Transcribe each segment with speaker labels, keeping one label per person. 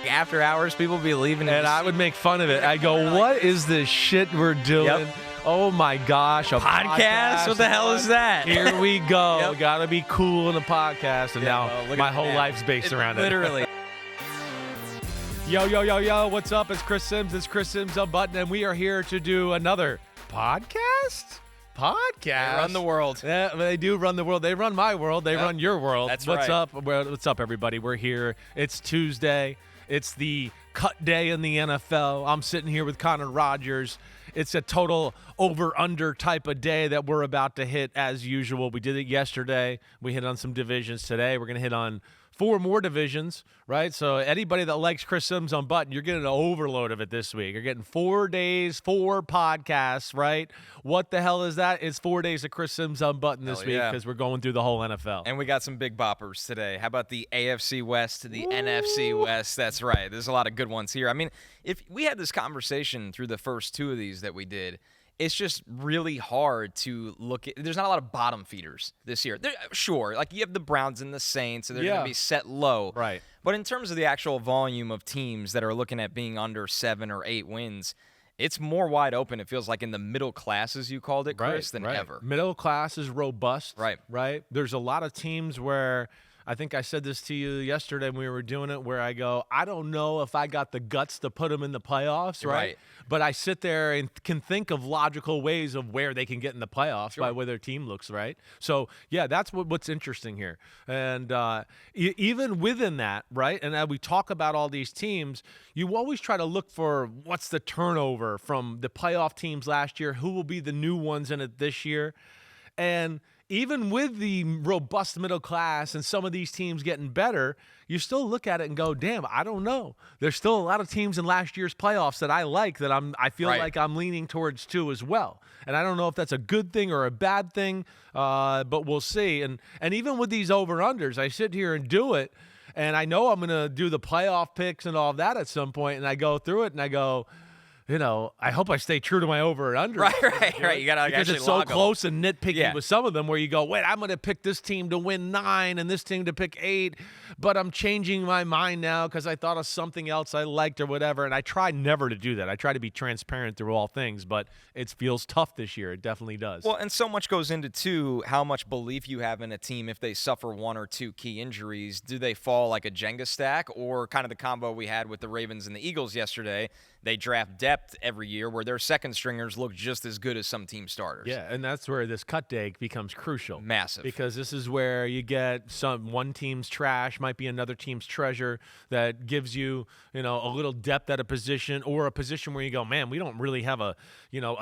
Speaker 1: After hours, people be leaving.
Speaker 2: And I would make fun of it. I go, what is this shit we're doing?
Speaker 1: Yep.
Speaker 2: Oh, my gosh. A
Speaker 1: podcast? What the hell is that?
Speaker 2: Here we go.
Speaker 1: Yep.
Speaker 2: Got to be cool in a podcast. And now my whole life's based around it.
Speaker 1: Literally.
Speaker 2: Yo. What's up? It's Chris Simms. It's Chris Simms Unbuttoned. And we are here to do another podcast?
Speaker 1: They run the world.
Speaker 2: Yeah, they do run the world. They run my world. They run your world.
Speaker 1: That's
Speaker 2: What's
Speaker 1: right.
Speaker 2: up? What's up, everybody? We're here. It's Tuesday. It's the cut day in the NFL. I'm sitting here with Connor Rogers. It's a total over-under type of day that we're about to hit as usual. We did it yesterday. We hit on some divisions today. We're going to hit on 4 more divisions, right? So anybody that likes Chris Simms Unbuttoned, you're getting an overload of it this week. You're getting 4 days, 4 podcasts, right? What the hell is that? It's 4 days of Chris Simms Unbuttoned this week because we're going through the whole NFL.
Speaker 1: And we got some big boppers today. How about the AFC West, the NFC West? That's right. There's a lot of good ones here. I mean, if we had this conversation through the first 2 of these that we did, it's just really hard to look at. There's not a lot of bottom feeders this year. Sure, like you have the Browns and the Saints, so they're going to be set low.
Speaker 2: Right.
Speaker 1: But in terms of the actual volume of teams that are looking at being under 7 or 8 wins, it's more wide open, it feels like, in the middle class, as you called it, Chris, than ever.
Speaker 2: Middle class is robust.
Speaker 1: Right.
Speaker 2: There's a lot of teams where I think I said this to you yesterday when we were doing it, where I go, I don't know if I got the guts to put them in the playoffs, right? But I sit there and can think of logical ways of where they can get in the playoffs by where their team looks, right? So, yeah, that's what's interesting here. And even within that, right, and as we talk about all these teams, you always try to look for what's the turnover from the playoff teams last year, who will be the new ones in it this year. And even with the robust middle class and some of these teams getting better, you still look at it and go, damn, I don't know. There's still a lot of teams in last year's playoffs that I like that I feel like I'm leaning towards too as well. And I don't know if that's a good thing or a bad thing, but we'll see. And even with these over-unders, I sit here and do it, and I know I'm going to do the playoff picks and all of that at some point, and I go through it and I go, I hope I stay true to my over and under.
Speaker 1: Right. You got to
Speaker 2: because
Speaker 1: actually
Speaker 2: it's so
Speaker 1: log
Speaker 2: close and nitpicky
Speaker 1: Yeah.
Speaker 2: with some of them where you go, wait, I'm going to pick this team to win 9 and this team to pick 8, but I'm changing my mind now because I thought of something else I liked or whatever. And I try never to do that. I try to be transparent through all things, but it feels tough this year. It definitely does.
Speaker 1: Well, and so much goes into, too, how much belief you have in a team if they suffer 1 or 2 key injuries. Do they fall like a Jenga stack, or kind of the combo we had with the Ravens and the Eagles yesterday? They draft depth every year where their second stringers look just as good as some team starters.
Speaker 2: Yeah, and that's where this cut day becomes crucial.
Speaker 1: Massive.
Speaker 2: Because this is where you get one team's trash, might be another team's treasure that gives you, a little depth at a position, or a position where you go, man, we don't really have a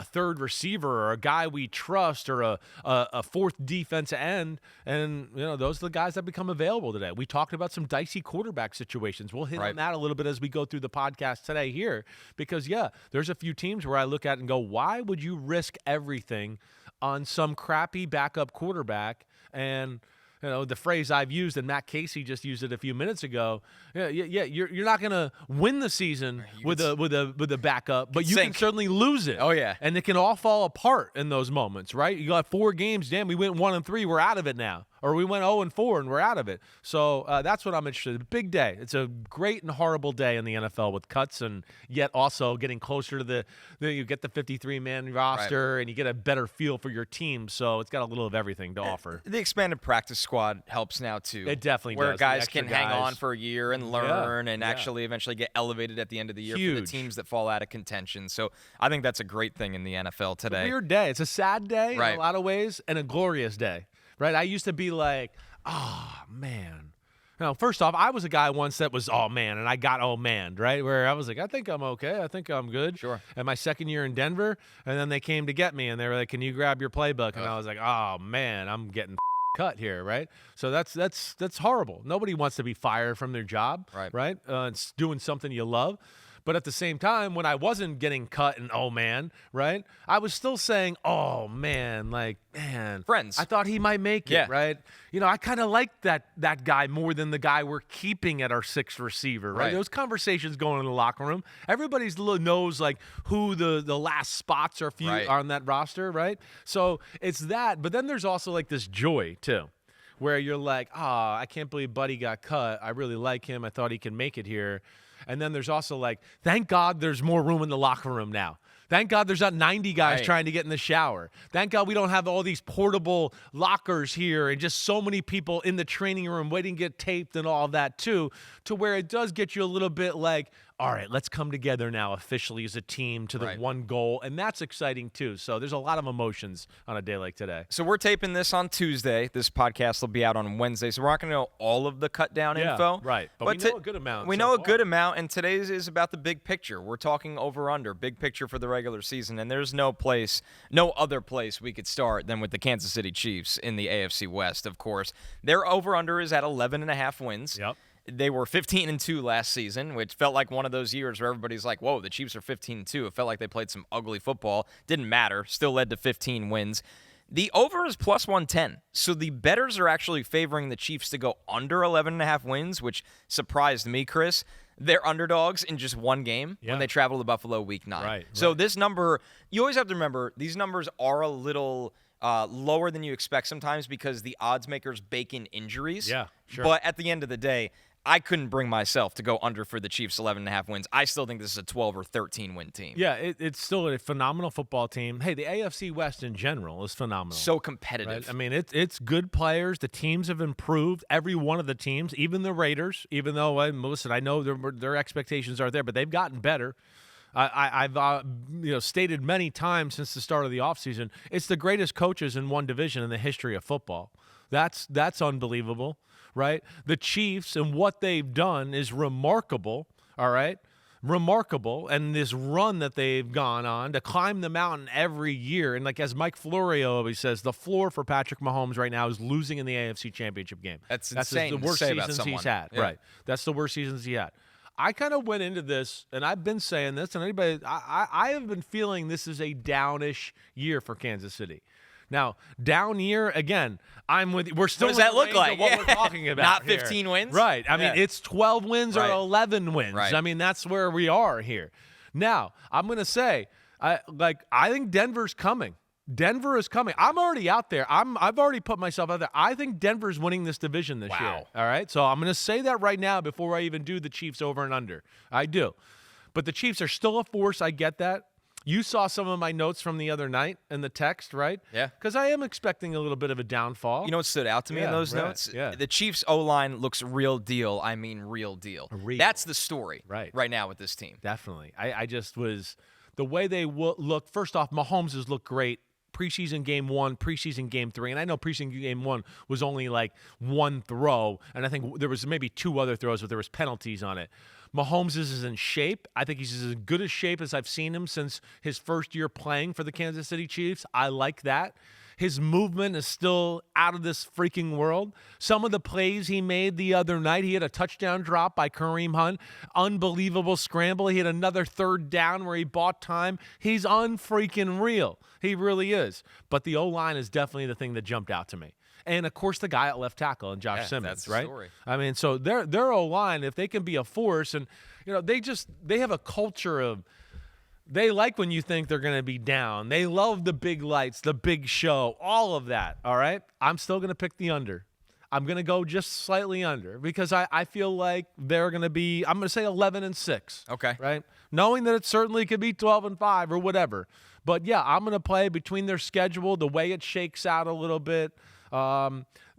Speaker 2: third receiver or a guy we trust or a fourth defense end. And, those are the guys that become available today. We talked about some dicey quarterback situations. We'll hit on that a little bit as we go through the podcast today here. Because, there's a few teams where I look at and go, why would you risk everything on some crappy backup quarterback? And, the phrase I've used, and Matt Casey just used it a few minutes ago, you're not going to win the season with a backup, but you can certainly lose it.
Speaker 1: Oh, yeah.
Speaker 2: And it can all fall apart in those moments, right? You got 4 games, damn, we went 1-3, we're out of it now. Or we went 0-4 and we're out of it. So that's what I'm interested in. Big day. It's a great and horrible day in the NFL with cuts, and yet also getting closer to you get the 53-man roster and you get a better feel for your team. So it's got a little of everything to offer.
Speaker 1: The expanded practice squad helps now too.
Speaker 2: It definitely
Speaker 1: where
Speaker 2: does.
Speaker 1: Guys can hang on for a year and learn and actually eventually get elevated at the end of the year for the teams that fall out of contention. So I think that's a great thing in the NFL today.
Speaker 2: It's a weird day. It's a sad day in a lot of ways and a glorious day. Right, I used to be like, oh, man. First off, I was a guy once that was, oh, man, and I got oh, man, right? Where I was like, I think I'm okay. I think I'm good.
Speaker 1: Sure.
Speaker 2: And my second year in Denver, and then they came to get me, and they were like, can you grab your playbook? And I was like, oh, man, I'm getting cut here, right? So that's horrible. Nobody wants to be fired from their job, right? It's doing something you love. But at the same time, when I wasn't getting cut and oh man, right? I was still saying, oh man, like, man.
Speaker 1: Friends.
Speaker 2: I thought he might make it, right? I kind of like that guy more than the guy we're keeping at our 6th receiver, right? Those conversations going in the locker room. Everybody knows like who the last spots are on that roster, right? So it's that. But then there's also like this joy too, where you're like, I can't believe Buddy got cut. I really like him. I thought he could make it here. And then there's also like, thank God there's more room in the locker room now. Thank God there's not 90 guys trying to get in the shower. Thank God we don't have all these portable lockers here and just so many people in the training room waiting to get taped and all of that too, to where it does get you a little bit like, all right, let's come together now officially as a team to the one goal. And that's exciting too. So there's a lot of emotions on a day like today.
Speaker 1: So we're taping this on Tuesday. This podcast will be out on Wednesday. So we're not going to know all of the Cutdown info.
Speaker 2: Right. But we know a good amount.
Speaker 1: We know a good amount, and today's is about the big picture. We're talking over-under, big picture for the regular season. And there's no other place we could start than with the Kansas City Chiefs in the AFC West, of course. Their over-under is at 11.5 wins.
Speaker 2: Yep.
Speaker 1: They were 15-2 last season, which felt like one of those years where everybody's like, whoa, the Chiefs are 15-2. It felt like they played some ugly football. Didn't matter. Still led to 15 wins. The over is plus 110. So the bettors are actually favoring the Chiefs to go under 11.5 wins, which surprised me, Chris. They're underdogs in just one game when they travel to Buffalo Week 9.
Speaker 2: Right.
Speaker 1: So this number, you always have to remember, these numbers are a little lower than you expect sometimes because the odds makers bake in injuries.
Speaker 2: Yeah, sure.
Speaker 1: But at the end of the day, I couldn't bring myself to go under for the Chiefs 11.5 wins. I still think this is a 12 or 13 win team.
Speaker 2: Yeah, it's still a phenomenal football team. Hey, the AFC West in general is phenomenal.
Speaker 1: So competitive.
Speaker 2: Right? I mean, it's good players. The teams have improved. Every one of the teams, even the Raiders, even though, listen, I know their expectations are there, but they've gotten better. I've stated many times since the start of the offseason, it's the greatest coaches in one division in the history of football. That's unbelievable. Right? The Chiefs and what they've done is remarkable, all right? Remarkable. And this run that they've gone on to climb the mountain every year. And like as Mike Florio always says, the floor for Patrick Mahomes right now is losing in the AFC Championship game.
Speaker 1: That's insane
Speaker 2: the worst
Speaker 1: to say about
Speaker 2: seasons
Speaker 1: someone.
Speaker 2: he's had.
Speaker 1: Yeah.
Speaker 2: Right. That's the worst seasons he had. I kind of went into this, and I've been saying this, and I have been feeling this is a downish year for Kansas City. Now, down year, again, I'm with you. We're still
Speaker 1: what does that look like?
Speaker 2: What we're talking about
Speaker 1: Not
Speaker 2: here.
Speaker 1: 15 wins?
Speaker 2: Right. I mean, it's 12 wins
Speaker 1: Right.
Speaker 2: or 11 wins.
Speaker 1: Right.
Speaker 2: I mean, that's where we are here. Now, I'm going to say, I think Denver's coming. Denver is coming. I'm already out there. I've already put myself out there. I think Denver's winning this division this year. All right? So I'm going to say that right now before I even do the Chiefs over and under. I do. But the Chiefs are still a force. I get that. You saw some of my notes from the other night in the text, right?
Speaker 1: Yeah.
Speaker 2: Because I am expecting a little bit of a downfall.
Speaker 1: You know what stood out to me in those notes?
Speaker 2: Yeah.
Speaker 1: The Chiefs' O-line looks real deal. I mean real deal. That's the story right now with this team.
Speaker 2: Definitely. I just was – the way they look – first off, Mahomes has looked great. Preseason game 1, preseason game 3. And I know preseason game 1 was only like one throw. And I think there was maybe 2 other throws, but there was penalties on it. Mahomes is in shape. I think he's as good a shape as I've seen him since his first year playing for the Kansas City Chiefs. I like that. His movement is still out of this freaking world. Some of the plays he made the other night, he had a touchdown drop by Kareem Hunt. Unbelievable scramble. He had another third down where he bought time. He's unfreaking real. He really is. But the O-line is definitely the thing that jumped out to me. And, of course, the guy at left tackle and Josh Simmons,
Speaker 1: that's the
Speaker 2: right?
Speaker 1: story.
Speaker 2: I mean, so their O-line, if they can be a force, and, they have a culture of they like when you think they're going to be down. They love the big lights, the big show, all of that, all right? I'm still going to pick the under. I'm going to go just slightly under because I feel like they're going to be, I'm going to say 11-6.
Speaker 1: Okay.
Speaker 2: Right? Knowing that it certainly could be 12-5 or whatever. But, yeah, I'm going to play between their schedule, the way it shakes out a little bit.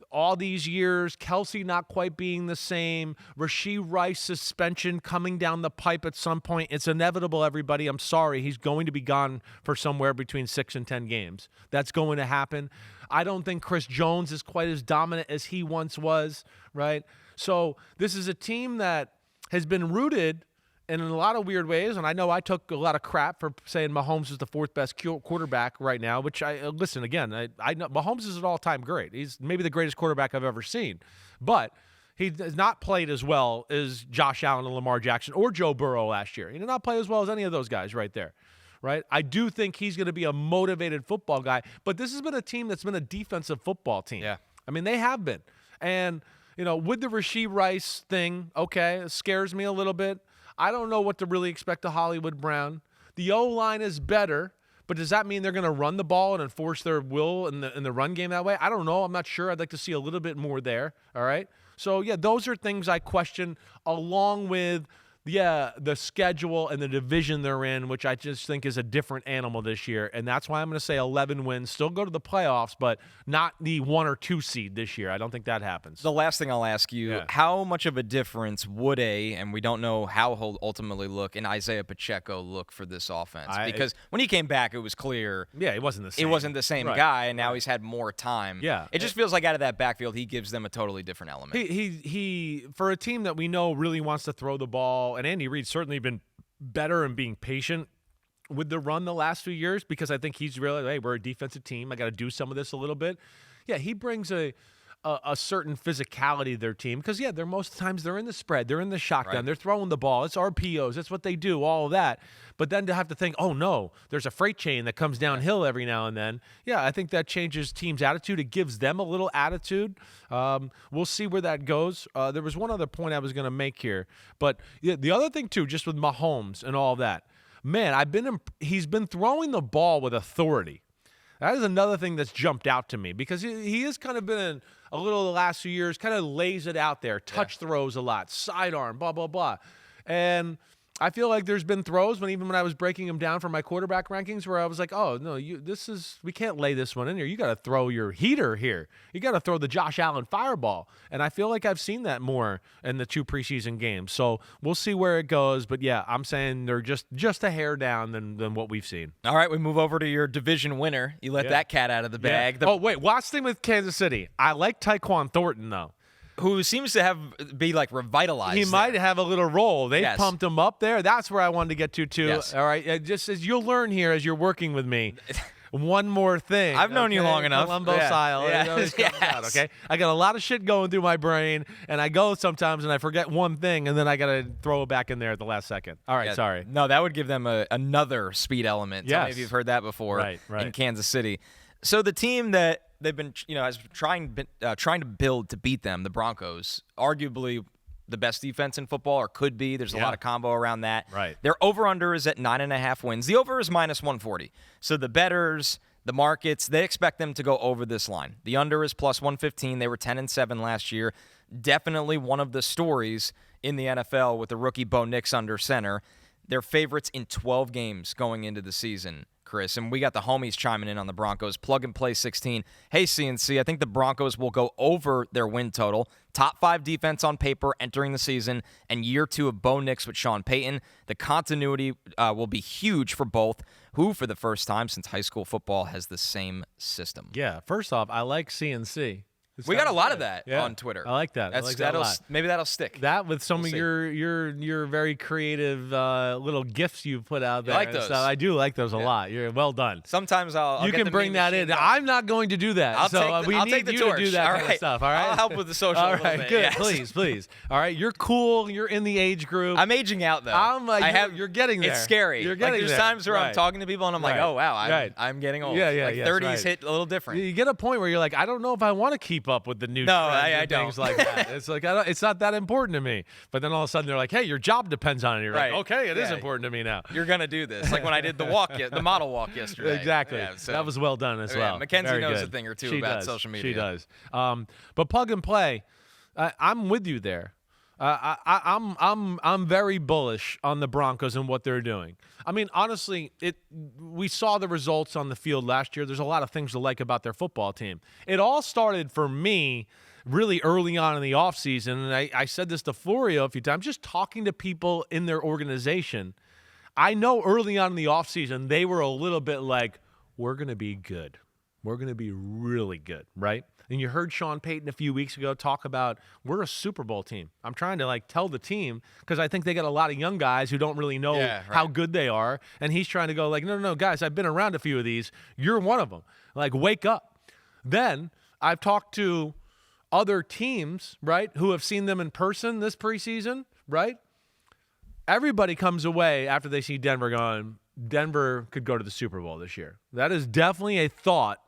Speaker 2: All these years, Kelsey not quite being the same, Rashee Rice suspension coming down the pipe at some point. It's inevitable, everybody. I'm sorry. He's going to be gone for somewhere between 6 and 10 games. That's going to happen. I don't think Chris Jones is quite as dominant as he once was, right? So this is a team that has been rooted in a lot of weird ways, and I know I took a lot of crap for saying Mahomes is the 4th best quarterback right now, which I know Mahomes is an all-time great. He's maybe the greatest quarterback I've ever seen. But he has not played as well as Josh Allen and Lamar Jackson or Joe Burrow last year. He did not play as well as any of those guys right there. Right? I do think he's going to be a motivated football guy, but this has been a team that's been a defensive football team.
Speaker 1: Yeah.
Speaker 2: I mean, they have been. And, with the Rashee Rice thing, okay, it scares me a little bit. I don't know what to really expect of Hollywood Brown. The O-line is better, But does that mean they're going to run the ball and enforce their will in the run game that way? I don't know. I'm not sure. I'd like to see a little bit more there. All right. So, yeah, those are things I question, along with the schedule and the division they're in, which I just think is a different animal this year. And that's why I'm going to say 11 wins, still go to the playoffs, but not the 1 or 2 seed this year. I don't think that happens.
Speaker 1: The last thing I'll ask you, how much of a difference would and we don't know how he'll ultimately look, and Isaiah Pacheco look for this offense? Because when he came back, it was clear.
Speaker 2: Yeah, it wasn't the same.
Speaker 1: It wasn't the same guy, and now he's had more time.
Speaker 2: Yeah.
Speaker 1: It just feels like out of that backfield, he gives them a totally different element.
Speaker 2: He for a team that we know really wants to throw the ball, and Andy Reid's certainly been better in being patient with the run the last few years, because I think he's realized, hey, we're a defensive team. I got to do some of this a little bit. Yeah, he brings a certain physicality to their team because, they're most times they're in the spread. They're in the shotgun. Right. They're throwing the ball. It's RPOs. That's what they do, all of that. But then to have to think, oh, no, there's a freight train that comes downhill every now and then. Yeah, I think that changes teams' attitude. It gives them a little attitude. We'll see where that goes. There was one other point I was going to make here. But the other thing, too, just with Mahomes and all that, man, he's been throwing the ball with authority. That is another thing that's jumped out to me because he has kind of been a little the last few years, kind of lays it out there, touch throws a lot, sidearm, blah, blah, blah. And I feel like there's been throws even when I was breaking him down for my quarterback rankings where I was like, oh, no, we can't lay this one in here. You got to throw your heater here. You got to throw the Josh Allen fireball. And I feel like I've seen that more in the 2 preseason games. So we'll see where it goes. But, yeah, I'm saying they're just a hair down than what we've seen.
Speaker 1: All right, we move over to your division winner. You let that cat out of the bag.
Speaker 2: Oh, wait, last thing with Kansas City. I like Tyquan Thornton, though.
Speaker 1: Who seems to be revitalized.
Speaker 2: He might have a little role. They pumped him up there. That's where I wanted to get to, too.
Speaker 1: Yes.
Speaker 2: All right. Just as you'll learn here as you're working with me. One more thing.
Speaker 1: I've known you long enough.
Speaker 2: Columbo style. It always comes out, okay? I got a lot of shit going through my brain, and I go sometimes and I forget one thing, and then I got to throw it back in there at the last second. All right, sorry.
Speaker 1: No, that would give them another speed element. Tell me if you've heard that before in Kansas City. So the team that they've been, has trying to build to beat them, the Broncos, arguably the best defense in football, or could be. There's a lot of combo around that.
Speaker 2: Right.
Speaker 1: Their over-under is at 9.5 wins. The over is minus 140. So the bettors, the markets, they expect them to go over this line. The under is plus 115. They were 10-7 last year. Definitely one of the stories in the NFL with the rookie Bo Nix under center. They're favorites in 12 games going into the season, Chris. And we got the homies chiming in on the Broncos. Plug and play 16. Hey, CNC, I think the Broncos will go over their win total. Top 5 defense on paper entering the season, and year 2 of Bo Nix with Sean Payton. The continuity will be huge for both, who for the first time since high school football has the same system.
Speaker 2: Yeah, first off, I like CNC.
Speaker 1: We got a lot of that on Twitter.
Speaker 2: I like that.
Speaker 1: Maybe that'll stick.
Speaker 2: That with some of your very creative little gifts you've put out there.
Speaker 1: I like those.
Speaker 2: So I do like those a lot. You're well done.
Speaker 1: Sometimes I'll
Speaker 2: you
Speaker 1: get
Speaker 2: can bring that in.
Speaker 1: Going.
Speaker 2: I'm not going to do that.
Speaker 1: I'll
Speaker 2: need
Speaker 1: take the
Speaker 2: you
Speaker 1: torch.
Speaker 2: to do that
Speaker 1: all
Speaker 2: kind
Speaker 1: right.
Speaker 2: of stuff. All right.
Speaker 1: I'll help with the social.
Speaker 2: All
Speaker 1: a little
Speaker 2: right.
Speaker 1: bit.
Speaker 2: Good.
Speaker 1: Yes.
Speaker 2: Please. All right. You're cool. You're in the age group.
Speaker 1: I'm aging out though.
Speaker 2: You're getting there.
Speaker 1: It's scary.
Speaker 2: You're getting
Speaker 1: there's
Speaker 2: there.
Speaker 1: times where I'm talking to people and I'm like, oh wow, I'm getting old.
Speaker 2: Yeah.
Speaker 1: 30s hit a little different.
Speaker 2: You get a point where you're like, I don't know if I want to keep up with the new trends and things like that. It's like it's not that important to me. But then all of a sudden they're like, hey, your job depends on it. You're like, okay, it is important to me now.
Speaker 1: You're gonna do this. Like when I did the model walk yesterday.
Speaker 2: Exactly. That was well done as well.
Speaker 1: Mackenzie knows a thing or two about social media.
Speaker 2: She does. But plug and play, I'm with you there. I'm very bullish on the Broncos and what they're doing. I mean, honestly, we saw the results on the field last year. There's a lot of things to like about their football team. It all started for me really early on in the offseason, and I said this to Florio a few times, just talking to people in their organization. I know early on in the offseason, they were a little bit like, we're going to be good. We're going to be really good, right? And you heard Sean Payton a few weeks ago talk about, we're a Super Bowl team. I'm trying to tell the team, because I think they got a lot of young guys who don't really know how good they are. And he's trying to go no, guys, I've been around a few of these. You're one of them. Wake up. Then I've talked to other teams, right, who have seen them in person this preseason, right? Everybody comes away after they see Denver going, Denver could go to the Super Bowl this year. That is definitely a thought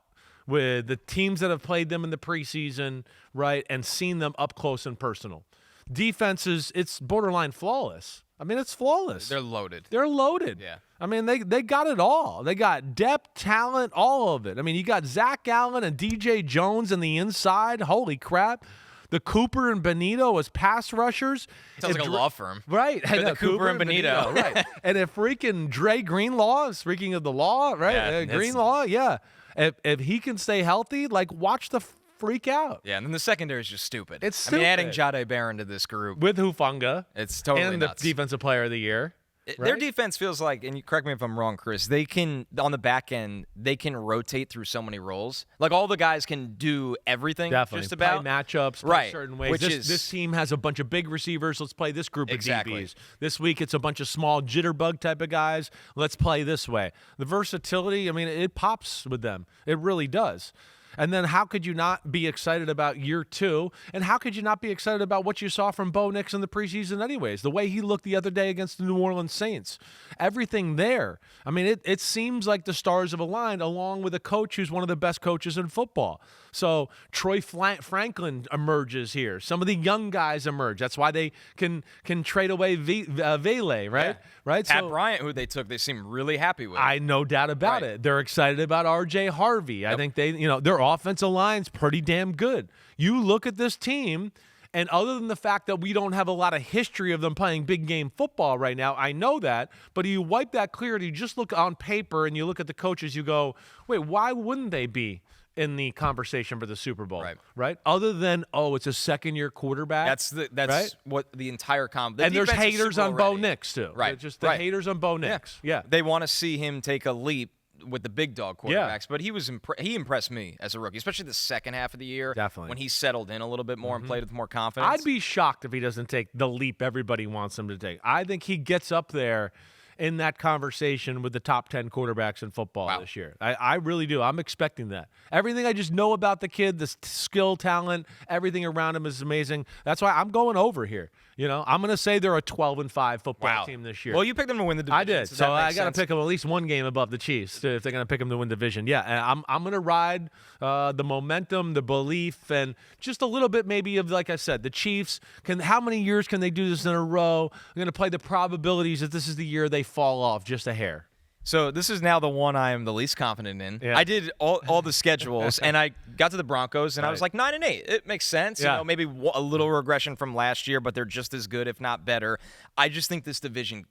Speaker 2: with the teams that have played them in the preseason, right, and seen them up close and personal. defense it's borderline flawless. I mean, it's flawless.
Speaker 1: They're loaded.
Speaker 2: They're loaded.
Speaker 1: Yeah.
Speaker 2: I mean, they got it all. They got depth, talent, all of it. I mean, you got Zach Allen and DJ Jones in the inside. Holy crap. The Cooper and Benito as pass rushers.
Speaker 1: Sounds like a law firm.
Speaker 2: Right.
Speaker 1: The Cooper and Benito.
Speaker 2: Right. And if freaking Dre Greenlaw, speaking of the law, right?
Speaker 1: Yeah,
Speaker 2: Greenlaw, yeah. If he can stay healthy, like, watch the freak out.
Speaker 1: Yeah, and then the secondary is just stupid.
Speaker 2: It's
Speaker 1: I mean, adding
Speaker 2: stupid.
Speaker 1: Jade Barron to this group.
Speaker 2: With Hufanga.
Speaker 1: It's totally
Speaker 2: and
Speaker 1: nuts.
Speaker 2: the Defensive Player of the Year.
Speaker 1: Their
Speaker 2: right?
Speaker 1: defense feels like, and you correct me if I'm wrong, Chris, they can, on the back end, they can rotate through so many roles. Like, all the guys can do everything.
Speaker 2: Definitely.
Speaker 1: Just about.
Speaker 2: Play matchups, play
Speaker 1: Right.
Speaker 2: certain ways.
Speaker 1: Which
Speaker 2: This team has a bunch of big receivers. Let's play this group of
Speaker 1: Exactly.
Speaker 2: DBs. This week, it's a bunch of small jitterbug type of guys. Let's play this way. The versatility, I mean, it pops with them. It really does. And then how could you not be excited about year 2? And how could you not be excited about what you saw from Bo Nix in the preseason anyways? The way he looked the other day against the New Orleans Saints. Everything there. I mean, it seems like the stars have aligned along with a coach who's one of the best coaches in football. So Troy Franklin emerges here. Some of the young guys emerge. That's why they can trade away Vele, right?
Speaker 1: Yeah.
Speaker 2: Right.
Speaker 1: Pat Bryant, who they took, they seem really happy with.
Speaker 2: I no doubt about it. They're excited about R.J. Harvey. I think their offensive line's pretty damn good. You look at this team, and other than the fact that we don't have a lot of history of them playing big game football right now, I know that, but you wipe that clear and you just look on paper and you look at the coaches, you go, wait, why wouldn't they be in the conversation for the Super Bowl? Right? Other than, it's a second-year quarterback.
Speaker 1: That's right? What the entire
Speaker 2: and there's haters on Bo Nix, too.
Speaker 1: Right.
Speaker 2: Just the haters on Bo Nix. Yeah.
Speaker 1: They want to see him take a leap with the big dog quarterbacks, but he impressed me as a rookie, especially the second half of the year.
Speaker 2: Definitely.
Speaker 1: When he settled in a little bit more and played with more confidence.
Speaker 2: I'd be shocked if he doesn't take the leap everybody wants him to take. I think he gets up there in that conversation with the top 10 quarterbacks in football this year. I really do. I'm expecting that. Everything I just know about the kid, the skill, talent, everything around him is amazing. That's why I'm going over here. I'm going to say they're a 12-5 football team this year.
Speaker 1: Well, you picked them to win the division.
Speaker 2: I did. So I got to pick them at least one game above the Chiefs if they're going to pick them to win division. Yeah, and I'm going to ride the momentum, the belief, and just a little bit maybe of, like I said, the Chiefs. How many years can they do this in a row? I'm going to play the probabilities that this is the year they fall off just a hair.
Speaker 1: So this is now the one I am the least confident in.
Speaker 2: Yeah.
Speaker 1: I did all the schedules, and I got to the Broncos, and I was like 9-8. It makes sense.
Speaker 2: Yeah.
Speaker 1: Maybe a little regression from last year, but they're just as good, if not better. I just think this division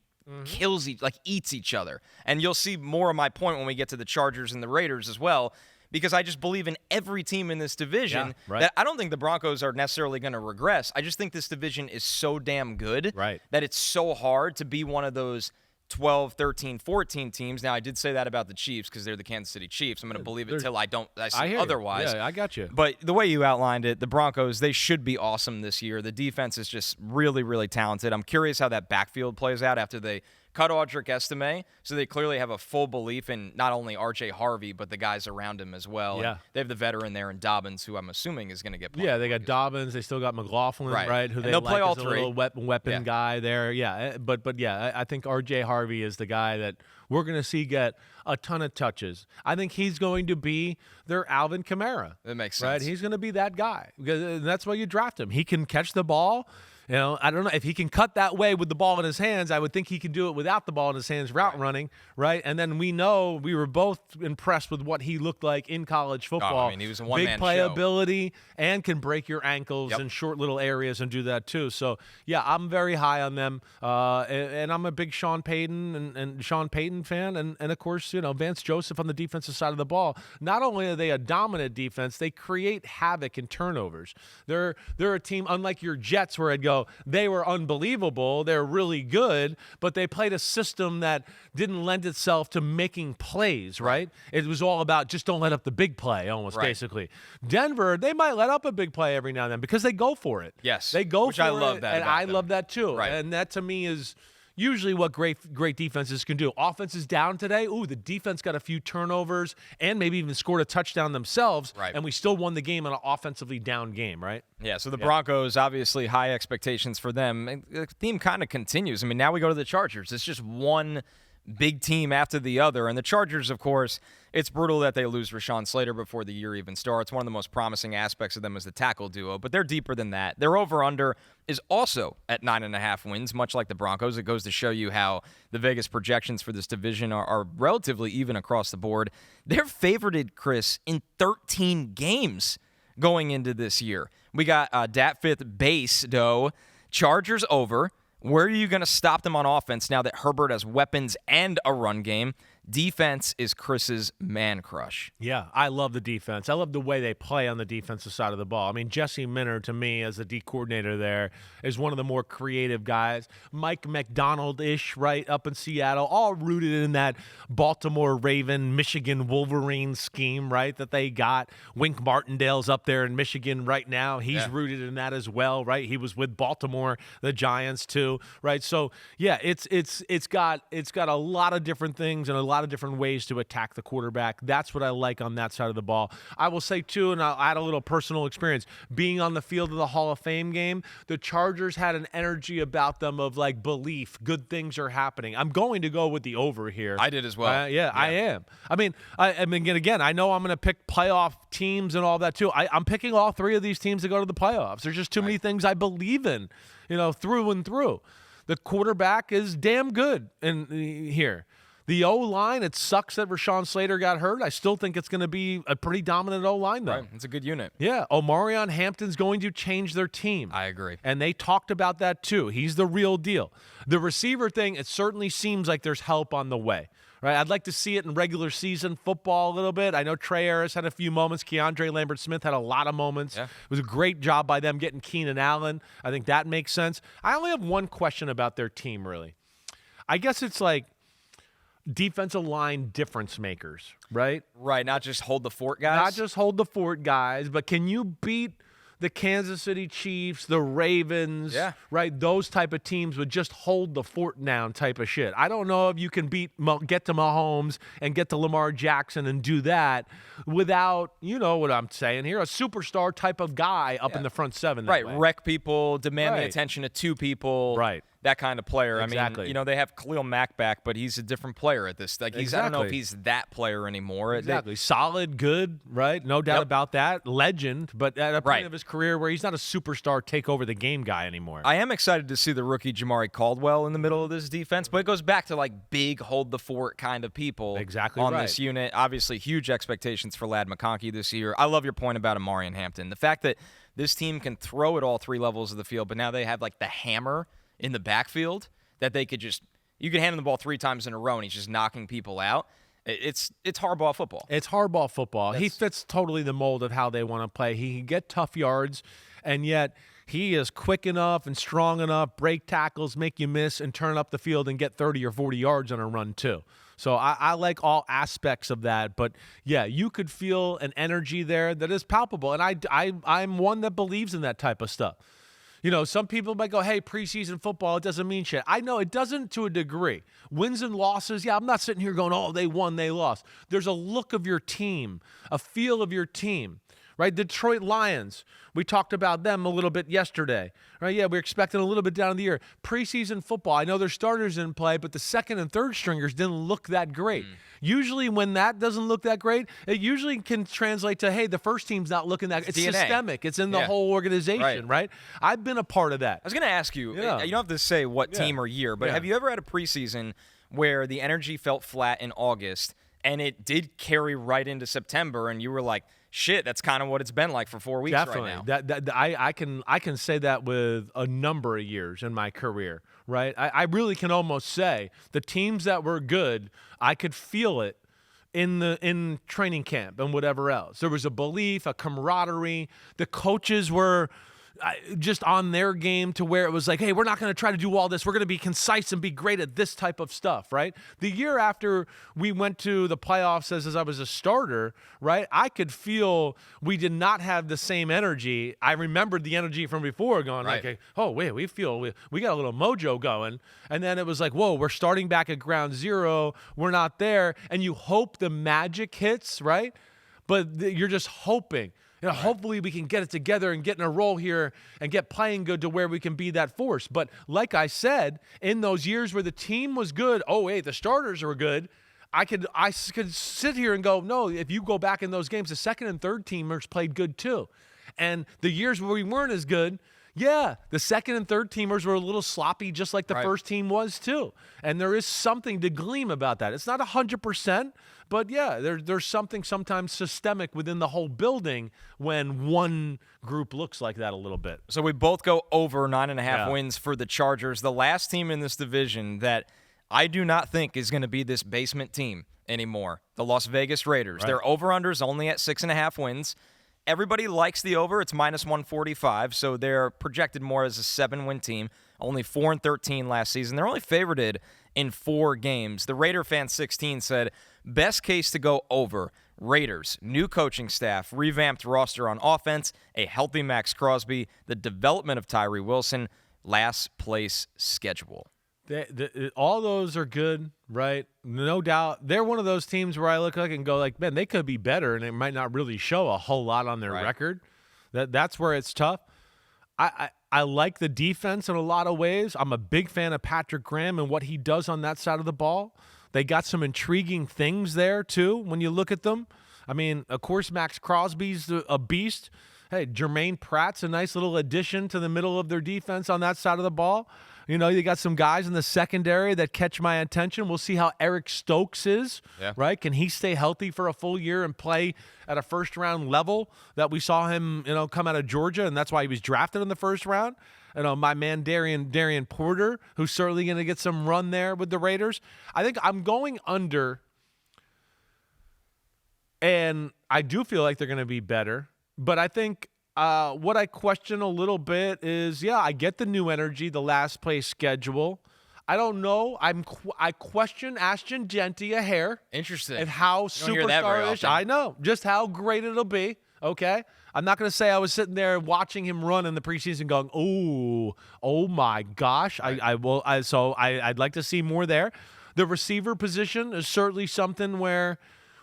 Speaker 1: eats each other. And you'll see more of my point when we get to the Chargers and the Raiders as well, because I just believe in every team in this division that I don't think the Broncos are necessarily going to regress. I just think this division is so damn good that it's so hard to be one of those 12, 13, 14 teams. Now, I did say that about the Chiefs because they're the Kansas City Chiefs. I'm going to believe it till I see otherwise.
Speaker 2: Yeah, I got you.
Speaker 1: But the way you outlined it, the Broncos, they should be awesome this year. The defense is just really, really talented. I'm curious how that backfield plays out after they cut Audric Estime, so they clearly have a full belief in not only R.J. Harvey, but the guys around him as well.
Speaker 2: Yeah.
Speaker 1: And they have the veteran there in Dobbins, who I'm assuming is going to get played.
Speaker 2: Yeah, they got Dobbins. They still got McLaughlin, right? Who
Speaker 1: And
Speaker 2: they
Speaker 1: they'll
Speaker 2: like
Speaker 1: play all
Speaker 2: as a
Speaker 1: three.
Speaker 2: little weapon guy there. Yeah, but yeah, I think R.J. Harvey is the guy that we're going to see get a ton of touches. I think he's going to be their Alvin Kamara.
Speaker 1: That makes sense.
Speaker 2: Right? He's going to be that guy because that's why you draft him. He can catch the ball. I don't know if he can cut that way with the ball in his hands. I would think he can do it without the ball in his hands, route running, right? And then we were both impressed with what he looked like in college football.
Speaker 1: He was a one-man
Speaker 2: big playability and can break your ankles in short little areas and do that too. So yeah, I'm very high on them, and I'm a big Sean Payton and Sean Payton fan, and of course Vance Joseph on the defensive side of the ball. Not only are they a dominant defense, they create havoc and turnovers. They're a team unlike your Jets, where I'd go, they were unbelievable. They're really good, but they played a system that didn't lend itself to making plays, right? It was all about just don't let up the big play, almost basically. Denver, they might let up a big play every now and then because they go for it.
Speaker 1: Yes.
Speaker 2: They go
Speaker 1: Which
Speaker 2: for it.
Speaker 1: I love that.
Speaker 2: And I love that too.
Speaker 1: Right.
Speaker 2: And that to me is usually what great defenses can do. Offense is down today. Ooh, the defense got a few turnovers and maybe even scored a touchdown themselves.
Speaker 1: Right.
Speaker 2: And we still won the game on an offensively down game, right?
Speaker 1: Yeah, so the Broncos, obviously high expectations for them. And the theme kind of continues. I mean, now we go to the Chargers. It's just one big team after the other. And the Chargers, of course, it's brutal that they lose Rashawn Slater before the year even starts. One of the most promising aspects of them is the tackle duo, but they're deeper than that. Their over-under is also at 9.5 wins, much like the Broncos. It goes to show you how the Vegas projections for this division are relatively even across the board. They're favorited, Chris, in 13 games going into this year. We got Dat Fifth base, though. Chargers over. Where are you going to stop them on offense now that Herbert has weapons and a run game? Defense is Chris's man crush.
Speaker 2: Yeah, I love the defense. I love the way they play on the defensive side of the ball. I mean, Jesse Minter, to me, as the D coordinator there, is one of the more creative guys. Mike McDonald-ish, right, up in Seattle, all rooted in that Baltimore Raven, Michigan Wolverine scheme, right, that they got. Wink Martindale's up there in Michigan right now. He's rooted in that as well, right? He was with Baltimore, the Giants, too, right? So, yeah, it's got a lot of different things and a lot of different ways to attack the quarterback. That's what I like on that side of the ball. I will say, too, and I'll add a little personal experience, being on the field of the Hall of Fame game, the Chargers had an energy about them of, like, belief. Good things are happening. I'm going to go with the over here.
Speaker 1: I did as well.
Speaker 2: Yeah, I am. I mean, again, I know I'm going to pick playoff teams and all that, too. I'm picking all three of these teams to go to the playoffs. There's just too many things I believe in, through and through. The quarterback is damn good here. The O-line, it sucks that Rashawn Slater got hurt. I still think it's going to be a pretty dominant O-line, though.
Speaker 1: Right. It's a good unit.
Speaker 2: Yeah. Omarion Hampton's going to change their team.
Speaker 1: I agree.
Speaker 2: And they talked about that, too. He's the real deal. The receiver thing, it certainly seems like there's help on the way. Right? I'd like to see it in regular season football a little bit. I know Trey Harris had a few moments. Keandre Lambert-Smith had a lot of moments. Yeah. It was a great job by them getting Keenan Allen. I think that makes sense. I only have one question about their team, really. I guess it's like defensive line difference makers, right?
Speaker 1: Right, not just hold the fort guys.
Speaker 2: Not just hold the fort guys, but can you beat the Kansas City Chiefs, the Ravens, right? Those type of teams would just hold the fort down type of shit. I don't know if you can get to Mahomes and get to Lamar Jackson and do that without, you know what I'm saying here, a superstar type of guy up in the front seven.
Speaker 1: Right, wreck people, demand the attention of two people.
Speaker 2: Right.
Speaker 1: That kind of player.
Speaker 2: Exactly.
Speaker 1: I mean, they have Khalil Mack back, but he's a different player at this. Like, I don't know if he's that player anymore.
Speaker 2: Exactly. Solid, good, right? No doubt about that. Legend, but at a point of his career where he's not a superstar take over the game guy anymore.
Speaker 1: I am excited to see the rookie Jamari Caldwell in the middle of this defense, but it goes back to like big hold the fort kind of people on this unit. Obviously, huge expectations for Ladd McConkey this year. I love your point about Omarion Hampton. The fact that this team can throw at all three levels of the field, but now they have like the hammer in the backfield that they could you could hand him the ball 3 times in a row and he's just knocking people out. It's hardball football.
Speaker 2: It's hardball football. He fits totally the mold of how they want to play. He can get tough yards, and yet he is quick enough and strong enough, break tackles, make you miss, and turn up the field and get 30 or 40 yards on a run too. So I like all aspects of that. But, yeah, you could feel an energy there that is palpable, and I'm one that believes in that type of stuff. You know, some people might go, hey, preseason football, it doesn't mean shit. I know it doesn't to a degree. Wins and losses, I'm not sitting here going, oh, they won, they lost. There's a look of your team, a feel of your team, right? Detroit Lions, we talked about them a little bit yesterday, right? Yeah, we're expecting a little bit down in the year. Preseason football, I know their starters didn't play, but the second and third stringers didn't look that great. Usually when that doesn't look that great, it usually can translate to, hey, the first team's not looking that good. It's DNA. Systemic. It's in the whole organization, right? I've been a part of that.
Speaker 1: I was going to ask you, you don't have to say what team or year, but have you ever had a preseason where the energy felt flat in August and it did carry right into September and you were like, shit, that's kind of what it's been like for 4 weeks right now.
Speaker 2: I can say that with a number of years in my career, right? I really can almost say the teams that were good, I could feel it in training camp and whatever else. There was a belief, a camaraderie. The coaches were just on their game to where it was like, hey, we're not going to try to do all this. We're going to be concise and be great at this type of stuff, right? The year after we went to the playoffs as I was a starter, right, I could feel we did not have the same energy. I remembered the energy from before going like, oh, wait, we feel we got a little mojo going. And then it was like, whoa, we're starting back at ground zero. We're not there. And you hope the magic hits, right? But you're just hoping. Hopefully we can get it together and get in a roll here and get playing good to where we can be that force. But like I said, in those years where the team was good, the starters were good, I could sit here and go, no, if you go back in those games, the second and third teamers played good too. And the years where we weren't as good, the second and third teamers were a little sloppy, just like the first team was too. And there is something to gleam about that. It's not 100%, but there's something sometimes systemic within the whole building when one group looks like that a little bit.
Speaker 1: So we both go over 9.5 wins for the Chargers, the last team in this division that I do not think is going to be this basement team anymore. The Las Vegas Raiders. Their over-under's only at 6.5 wins. Everybody likes the over. It's -145, so they're projected more as a 7-win team. Only 4-13 last season. They're only favorited in 4 games. The Raider fan 16 said, best case to go over. Raiders, new coaching staff, revamped roster on offense, a healthy Max Crosby, the development of Tyree Wilson, last place schedule.
Speaker 2: All those are good, right? No doubt. They're one of those teams where I look and go like, man, they could be better, and it might not really show a whole lot on their record. That's where it's tough. I like the defense in a lot of ways. I'm a big fan of Patrick Graham and what he does on that side of the ball. They got some intriguing things there, too, when you look at them. I mean, of course, Max Crosby's a beast. Hey, Jermaine Pratt's a nice little addition to the middle of their defense on that side of the ball. You got some guys in the secondary that catch my attention. We'll see how Eric Stokes is, right? Can he stay healthy for a full year and play at a first-round level that we saw him, come out of Georgia, and that's why he was drafted in the first round? My man Darian Porter, who's certainly going to get some run there with the Raiders. I think I'm going under, and I do feel like they're going to be better, but I think what I question a little bit is, I get the new energy, the last place schedule. I don't know. I question Ashton Genty a hair.
Speaker 1: Interesting.
Speaker 2: And how superstar-ish. I know. Just how great it'll be. Okay? I'm not going to say I was sitting there watching him run in the preseason going, oh my gosh. Right. I'd like to see more there. The receiver position is certainly something where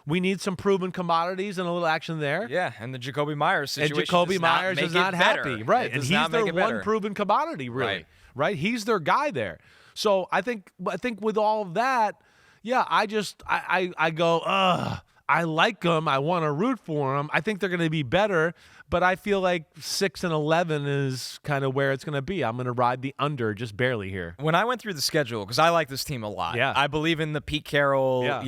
Speaker 2: we need some proven commodities and a little action there.
Speaker 1: Yeah, and the Jacoby Myers situation.
Speaker 2: And Jacoby Myers is not happy. Right. And he's their one proven commodity, really. Right? He's their guy there. So I think with all of that, I go, I like them. I want to root for them. I think they're going to be better, but I feel like 6-11 is kind of where it's going to be. I'm going to ride the under just barely here.
Speaker 1: When I went through the schedule, because I like this team a lot.
Speaker 2: Yeah.
Speaker 1: I believe in the Pete Carroll, a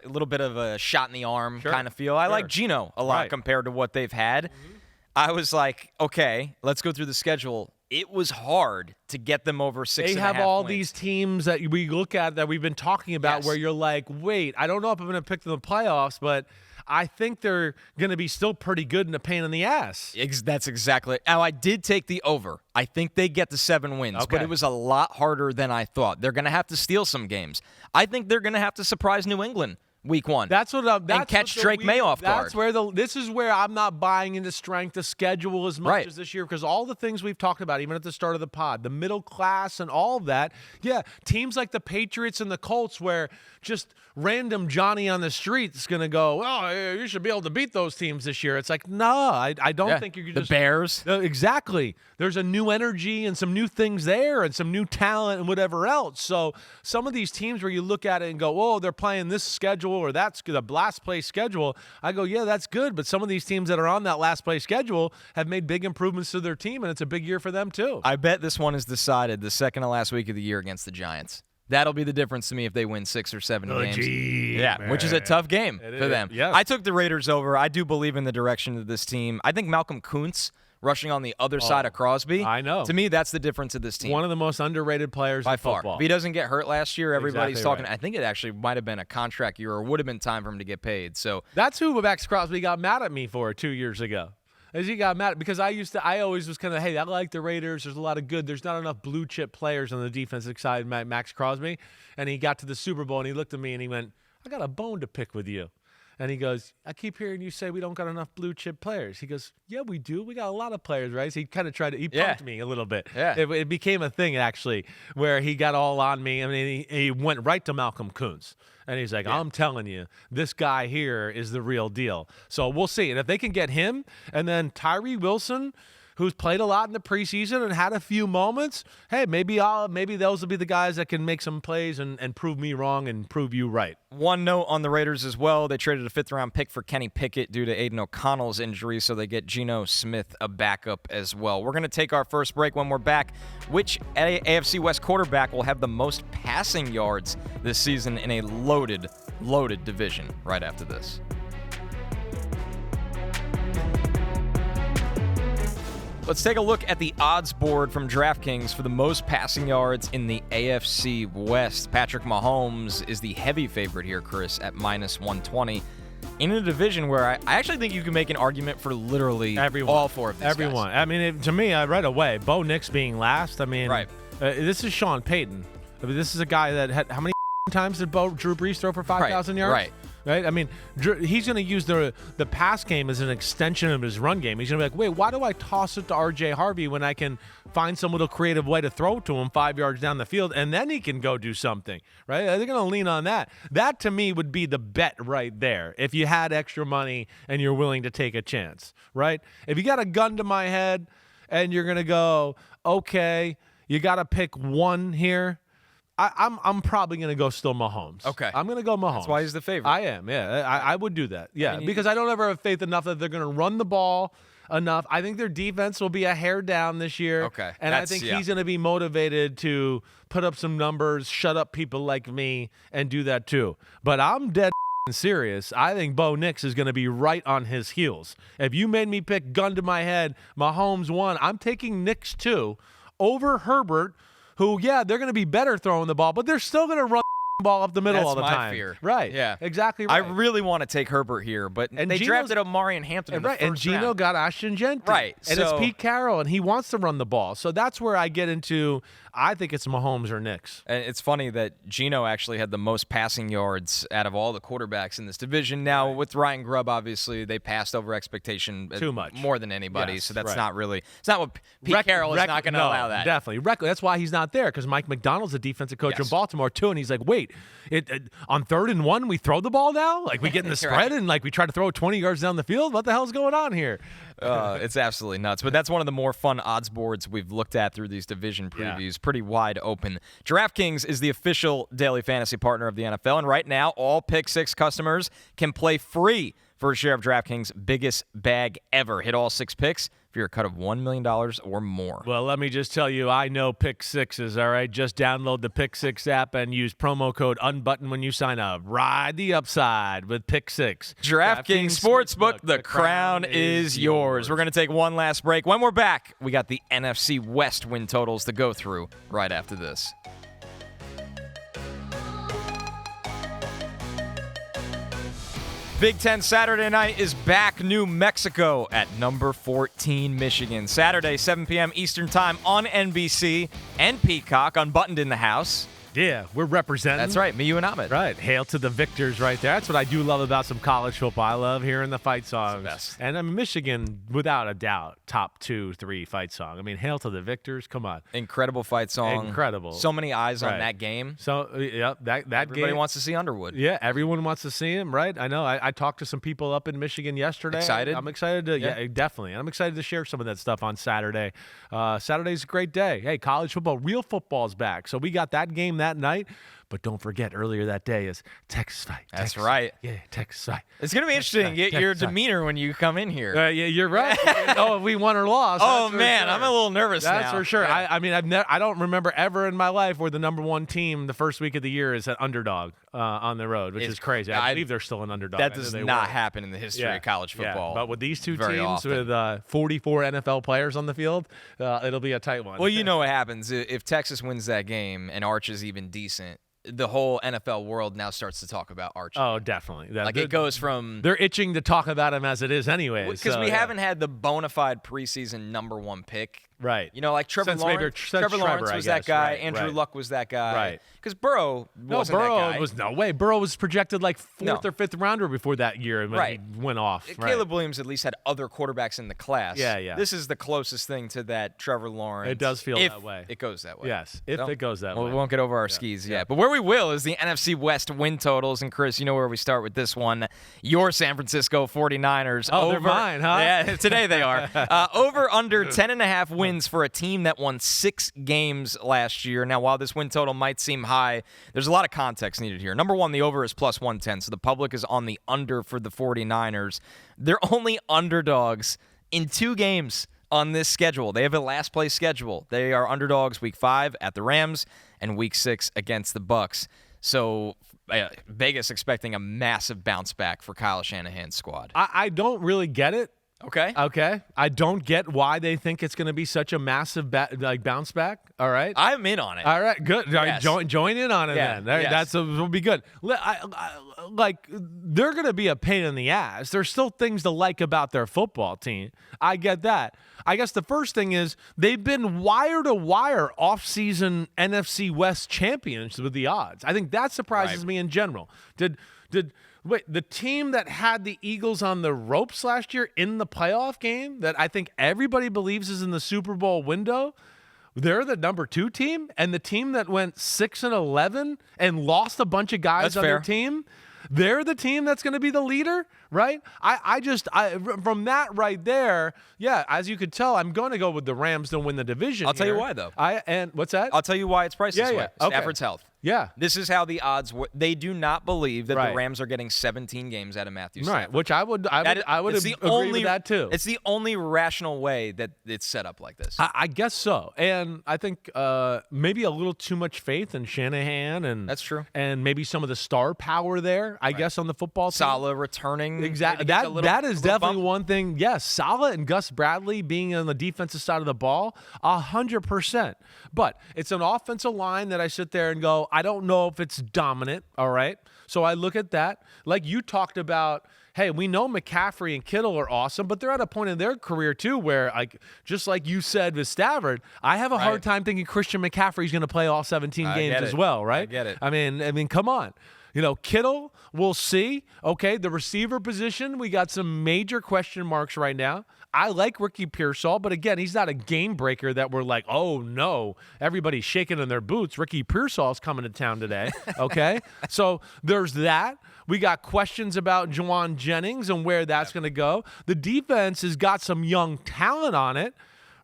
Speaker 1: little bit of a shot in the arm kind of feel. I like Geno a lot compared to what they've had. Mm-hmm. I was like, okay, let's go through the schedule. It was hard to get them over 6.5
Speaker 2: They have all these teams that we look at that we've been talking about where you're like, wait, I don't know if I'm going to pick them in the playoffs, but I think they're going to be still pretty good and a pain in the ass.
Speaker 1: That's exactly. Now, I did take the over. I think they get to 7 wins, but it was a lot harder than I thought. They're going to have to steal some games. I think they're going to have to surprise New England week 1.
Speaker 2: That's
Speaker 1: and catch Drake May off guard.
Speaker 2: That's where this is where I'm not buying into strength of schedule as much as this year, because all the things we've talked about, even at the start of the pod, the middle class and all of that. Yeah, teams like the Patriots and the Colts, where just random Johnny on the street is going to go, well, you should be able to beat those teams this year. It's like, no, I don't think you can just.
Speaker 1: The Bears.
Speaker 2: Exactly. There's a new energy and some new things there and some new talent and whatever else. So some of these teams where you look at it and go, oh, they're playing this schedule or that's the last place schedule. I go, yeah, that's good. But some of these teams that are on that last place schedule have made big improvements to their team, and it's a big year for them too.
Speaker 1: I bet this one is decided the second to last week of the year against the Giants. That'll be the difference to me if they win 6 or 7 games.
Speaker 2: Man.
Speaker 1: Which is a tough game for them.
Speaker 2: Yes.
Speaker 1: I took the Raiders over. I do believe in the direction of this team. I think Malcolm Kuntz rushing on the other side of Crosby.
Speaker 2: I know.
Speaker 1: To me, that's the difference of this team.
Speaker 2: One of the most underrated players
Speaker 1: by
Speaker 2: in
Speaker 1: far.
Speaker 2: football.
Speaker 1: If he doesn't get hurt last year, everybody's talking.
Speaker 2: Right.
Speaker 1: I think it actually might have been a contract year or would have been time for him to get paid. So
Speaker 2: that's who Max Crosby got mad at me for 2 years ago. As he got mad because I always was kind of, hey, I like the Raiders. There's a lot of good. There's not enough blue chip players on the defensive side, Max Crosby. And he got to the Super Bowl and he looked at me and he went, I got a bone to pick with you. And he goes, I keep hearing you say we don't got enough blue chip players. He goes, yeah, we do. We got a lot of players, right? So he kind of he punked me a little bit.
Speaker 1: Yeah.
Speaker 2: It became a thing, actually, where he got all on me. I mean, he went right to Malcolm Kuntz. And he's like, I'm telling you, this guy here is the real deal. So we'll see. And if they can get him, and then Tyree Wilson, who's played a lot in the preseason and had a few moments, hey, maybe those will be the guys that can make some plays and prove me wrong and prove you right.
Speaker 1: One note on the Raiders as well. They traded a 5th-round pick for Kenny Pickett due to Aiden O'Connell's injury, so they get Geno Smith a backup as well. We're going to take our first break. When we're back, which AFC West quarterback will have the most passing yards this season in a loaded division right after this. Let's take a look at the odds board from DraftKings for the most passing yards in the AFC West. Patrick Mahomes is the heavy favorite here, Chris, at -120. In a division where I actually think you can make an argument for literally all 4 of these guys.
Speaker 2: I mean, to me, right away, Bo Nix being last, I mean,
Speaker 1: right.
Speaker 2: This is Sean Payton. I mean, this is a guy that had, how many times did Drew Brees throw for 5,000 yards?
Speaker 1: Right.
Speaker 2: Right? I mean, he's going to use the pass game as an extension of his run game. He's going to be like, wait, why do I toss it to R.J. Harvey when I can find some little creative way to throw to him 5 yards down the field, and then he can go do something, right? They're going to lean on that. That, to me, would be the bet right there if you had extra money and you're willing to take a chance, right? If you got a gun to my head and you're going to go, okay, you got to pick one here, I'm probably going to go still Mahomes.
Speaker 1: Okay.
Speaker 2: I'm going to go Mahomes.
Speaker 1: That's why he's the favorite.
Speaker 2: I am, yeah. I would do that. Yeah, because I don't ever have faith enough that they're going to run the ball enough. I think their defense will be a hair down this year.
Speaker 1: Okay.
Speaker 2: And I think he's going to be motivated to put up some numbers, shut up people like me, and do that too. But I'm dead serious. I think Bo Nix is going to be right on his heels. If you made me pick gun to my head, Mahomes 1, I'm taking Nix 2 over Herbert, who, yeah, they're going to be better throwing the ball, but they're still going to run the ball up the middle all the time.
Speaker 1: That's my fear.
Speaker 2: Right.
Speaker 1: Yeah.
Speaker 2: Exactly right.
Speaker 1: I really want to take Herbert here, but they drafted Omari and Hampton in the first
Speaker 2: and Geno
Speaker 1: round.
Speaker 2: got Ashton Jeanty.
Speaker 1: Right.
Speaker 2: And it's Pete Carroll, and he wants to run the ball. So that's where I get into, I think it's Mahomes or Nix.
Speaker 1: And it's funny that Geno actually had the most passing yards out of all the quarterbacks in this division. Now, with Ryan Grubb, obviously, they passed over expectation
Speaker 2: too much,
Speaker 1: more than anybody.
Speaker 2: Yes,
Speaker 1: so that's not really, it's not what Pete Carroll is not going to allow that.
Speaker 2: Definitely. That's why he's not there, because Mike McDonald's a defensive coach in Baltimore, too. And he's like, wait, on 3rd and 1, we throw the ball now? Like, we get in the spread and, like, we try to throw it 20 yards down the field? What the hell's going on here?
Speaker 1: It's absolutely nuts. But that's one of the more fun odds boards we've looked at through these division previews. Yeah. Pretty wide open. DraftKings is the official daily fantasy partner of the NFL. And right now, all Pick 6 customers can play free for a share of DraftKings' biggest bag ever. Hit all 6 picks for your cut of $1 million or more.
Speaker 2: Well, let me just tell you, I know Pick 6s, all right? Just download the Pick 6 app and use promo code UNBUTTONED when you sign up. Ride the upside with Pick 6.
Speaker 1: DraftKings Sportsbook, the crown is yours. We're going to take one last break. When we're back, we got the NFC West win totals to go through right after this. Big Ten Saturday night is back. New Mexico at number 14, Michigan. Saturday, 7 p.m. Eastern Time on NBC and Peacock. Unbuttoned in the house.
Speaker 2: Yeah, we're representing.
Speaker 1: That's right, me, you, and Ahmed.
Speaker 2: Right, hail to the victors right there. That's what I do love about some college football. I love hearing the fight songs.
Speaker 1: Best.
Speaker 2: And I mean, Michigan, without a doubt, top 2, 3 fight song. I mean, hail to the victors. Come on.
Speaker 1: Incredible fight song.
Speaker 2: Incredible.
Speaker 1: So many eyes on that game.
Speaker 2: So, that
Speaker 1: Everybody
Speaker 2: game.
Speaker 1: wants to see Underwood.
Speaker 2: Yeah, everyone wants to see him, right? I know. I talked to some people up in Michigan yesterday.
Speaker 1: Excited?
Speaker 2: I'm excited to, yeah, definitely. And I'm excited to share some of that stuff on Saturday. Saturday's a great day. Hey, college football, real football's back. So we got that game that night. But don't forget, earlier that day is Texas fight.
Speaker 1: That's right.
Speaker 2: Yeah, Texas fight.
Speaker 1: It's going to be interesting. Your demeanor when you come in here.
Speaker 2: Yeah, you're right. Oh, if we won or lost.
Speaker 1: Oh, man, sure. I'm a little nervous now.
Speaker 2: That's for sure.
Speaker 1: Yeah.
Speaker 2: I mean, I don't remember ever in my life where the number 1 team the first week of the year is an underdog on the road, which is crazy. I believe they're still an underdog.
Speaker 1: That does not happen in the history of college football.
Speaker 2: But with these two teams with 44 NFL players on the field, it'll be a tight one.
Speaker 1: Well, you know what happens. If Texas wins that game and Arch is even decent, the whole NFL world now starts to talk about Arch.
Speaker 2: Oh, definitely.
Speaker 1: It goes from...
Speaker 2: They're itching to talk about him as it is anyways.
Speaker 1: Because we haven't had the bona fide preseason number 1 pick
Speaker 2: Right.
Speaker 1: You know, like Trevor
Speaker 2: Since
Speaker 1: Lawrence.
Speaker 2: maybe
Speaker 1: Trevor Lawrence was that guy.
Speaker 2: Right,
Speaker 1: Andrew
Speaker 2: right.
Speaker 1: Luck was that guy.
Speaker 2: Right.
Speaker 1: Because Burrow wasn't that guy.
Speaker 2: Was no way. Burrow was projected like fourth or fifth rounder before that year when he went off.
Speaker 1: Caleb Williams at least had other quarterbacks in the class.
Speaker 2: Yeah.
Speaker 1: This is the closest thing to that Trevor Lawrence.
Speaker 2: It does feel
Speaker 1: if
Speaker 2: that way.
Speaker 1: It goes that way.
Speaker 2: Yes, if it goes that way.
Speaker 1: We won't get over our skis yet. But where we will is the NFC West win totals. And Chris, you know where we start with this one. Your San Francisco 49ers.
Speaker 2: Oh, they're mine, huh?
Speaker 1: Yeah, today they are. Over under 10.5 wins for a team that won 6 games last year. Now, while this win total might seem high, there's a lot of context needed here. Number one, the over is plus 110, so the public is on the under for the 49ers. They're only underdogs in 2 games on this schedule. They have a last place schedule. They are underdogs week 5 at the Rams and week 6 against the Bucs. So Vegas expecting a massive bounce back for Kyle Shanahan's squad.
Speaker 2: I don't really get it.
Speaker 1: Okay.
Speaker 2: I don't get why they think it's going to be such a massive bounce back. All right.
Speaker 1: I'm in on it.
Speaker 2: All right. Good.
Speaker 1: Yes.
Speaker 2: Join in on it then.
Speaker 1: Yes.
Speaker 2: Will be good. They're going to be a pain in the ass. There's still things to like about their football team. I get that. I guess the first thing is they've been wire to wire off-season NFC West champions with the odds. I think that surprises me in general. Wait, the team that had the Eagles on the ropes last year in the playoff game that I think everybody believes is in the Super Bowl window, they're the number 2 team, and the team that went 6-11 and lost a bunch of guys on their team, they're the team that's going to be the leader, right? I from that right there, as you could tell, I'm going to go with the Rams to win the division.
Speaker 1: I'll tell you why, though.
Speaker 2: And what's that?
Speaker 1: I'll tell you why it's priced this way. Stafford's health.
Speaker 2: Yeah.
Speaker 1: This is how the odds work. They do not believe that the Rams are getting 17 games out of Matthew Stafford.
Speaker 2: Right, which I would agree with that too.
Speaker 1: It's the only rational way that it's set up like this.
Speaker 2: I guess so. And I think maybe a little too much faith in Shanahan and
Speaker 1: that's true.
Speaker 2: And maybe some of the star power there, I guess, on the football team.
Speaker 1: Saleh returning.
Speaker 2: Exactly. That is definitely one thing. Yes, Saleh and Gus Bradley being on the defensive side of the ball, 100%. But it's an offensive line that I sit there and go, I don't know if it's dominant, all right? So I look at that. Like you talked about, hey, we know McCaffrey and Kittle are awesome, but they're at a point in their career too where, just like you said with Stafford, I have a hard time thinking Christian McCaffrey's going to play all 17 games as well, right?
Speaker 1: I get it.
Speaker 2: I mean, come on. You know, Kittle, we'll see. Okay, the receiver position, we got some major question marks right now. I like Ricky Pearsall, but again, he's not a game breaker that we're like, oh no, everybody's shaking in their boots. Ricky Pearsall's coming to town today. Okay, so there's that. We got questions about Juwan Jennings and where that's going to go. The defense has got some young talent on it,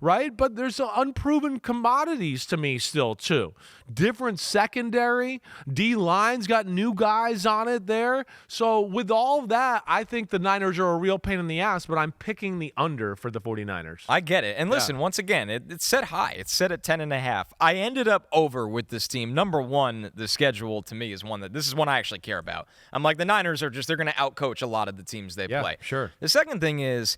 Speaker 2: right? But there's some unproven commodities to me still, too. Different secondary. D-line's got new guys on it there. So with all of that, I think the Niners are a real pain in the ass, but I'm picking the under for the 49ers.
Speaker 1: I get it. And listen, once again, it's set high. It's set at 10.5. I ended up over with this team. Number one, the schedule to me is this is one I actually care about. I'm like, the Niners they're going to outcoach a lot of the teams they play.
Speaker 2: Sure.
Speaker 1: The second thing is,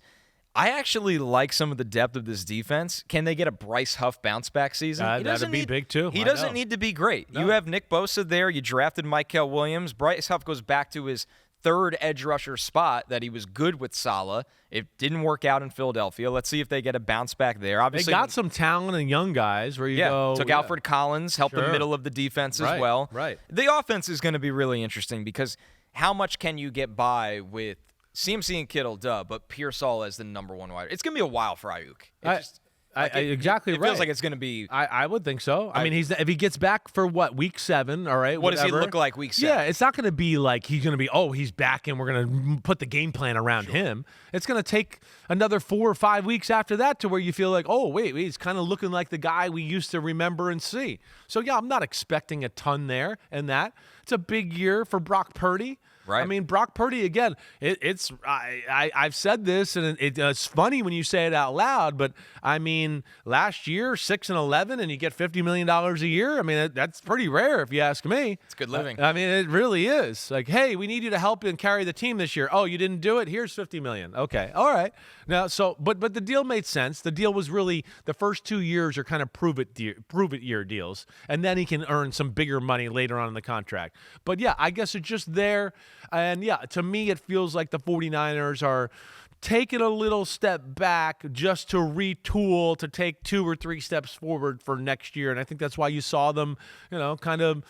Speaker 1: I actually like some of the depth of this defense. Can they get a Bryce Huff bounce back season?
Speaker 2: That'd be big too.
Speaker 1: He doesn't need to be great. No. You have Nick Bosa there. You drafted Mykel Williams. Bryce Huff goes back to his 3rd edge rusher spot that he was good with Saleh. It didn't work out in Philadelphia. Let's see if they get a bounce back there. Obviously,
Speaker 2: they got some talent and young guys where you go.
Speaker 1: Took Alfred Collins, helped the middle of the defense as well.
Speaker 2: Right.
Speaker 1: The offense is going to be really interesting because how much can you get by with CMC and Kittle, but Pearsall as the number 1 wide. It's going to be a while for Ayuk.
Speaker 2: Exactly right.
Speaker 1: It feels like it's going to be.
Speaker 2: I would think so. I mean, if he gets back for week 7, all right.
Speaker 1: What does he look like week 7?
Speaker 2: Yeah, it's not going to be like he's going to be, he's back and we're going to put the game plan around him. It's going to take another 4 or 5 weeks after that to where you feel like, wait, he's kind of looking like the guy we used to remember and see. So yeah, I'm not expecting a ton there and that. It's a big year for Brock Purdy.
Speaker 1: Right.
Speaker 2: I mean, Brock Purdy, again, I've said this, and it's funny when you say it out loud, but, I mean, last year, 6-11, and you get $50 million a year. I mean, that's pretty rare if you ask me.
Speaker 1: It's good living.
Speaker 2: I mean, it really is. Like, hey, we need you to help and carry the team this year. Oh, you didn't do it? Here's $50 million. Okay, all right. Now, but the deal made sense. The deal was really the first 2 years are kind of prove it year deals, and then he can earn some bigger money later on in the contract. But, yeah, I guess it's just there. And, yeah, to me, it feels like the 49ers are taken a little step back just to retool to take 2 or 3 steps forward for next year. And I think that's why you saw them, kind of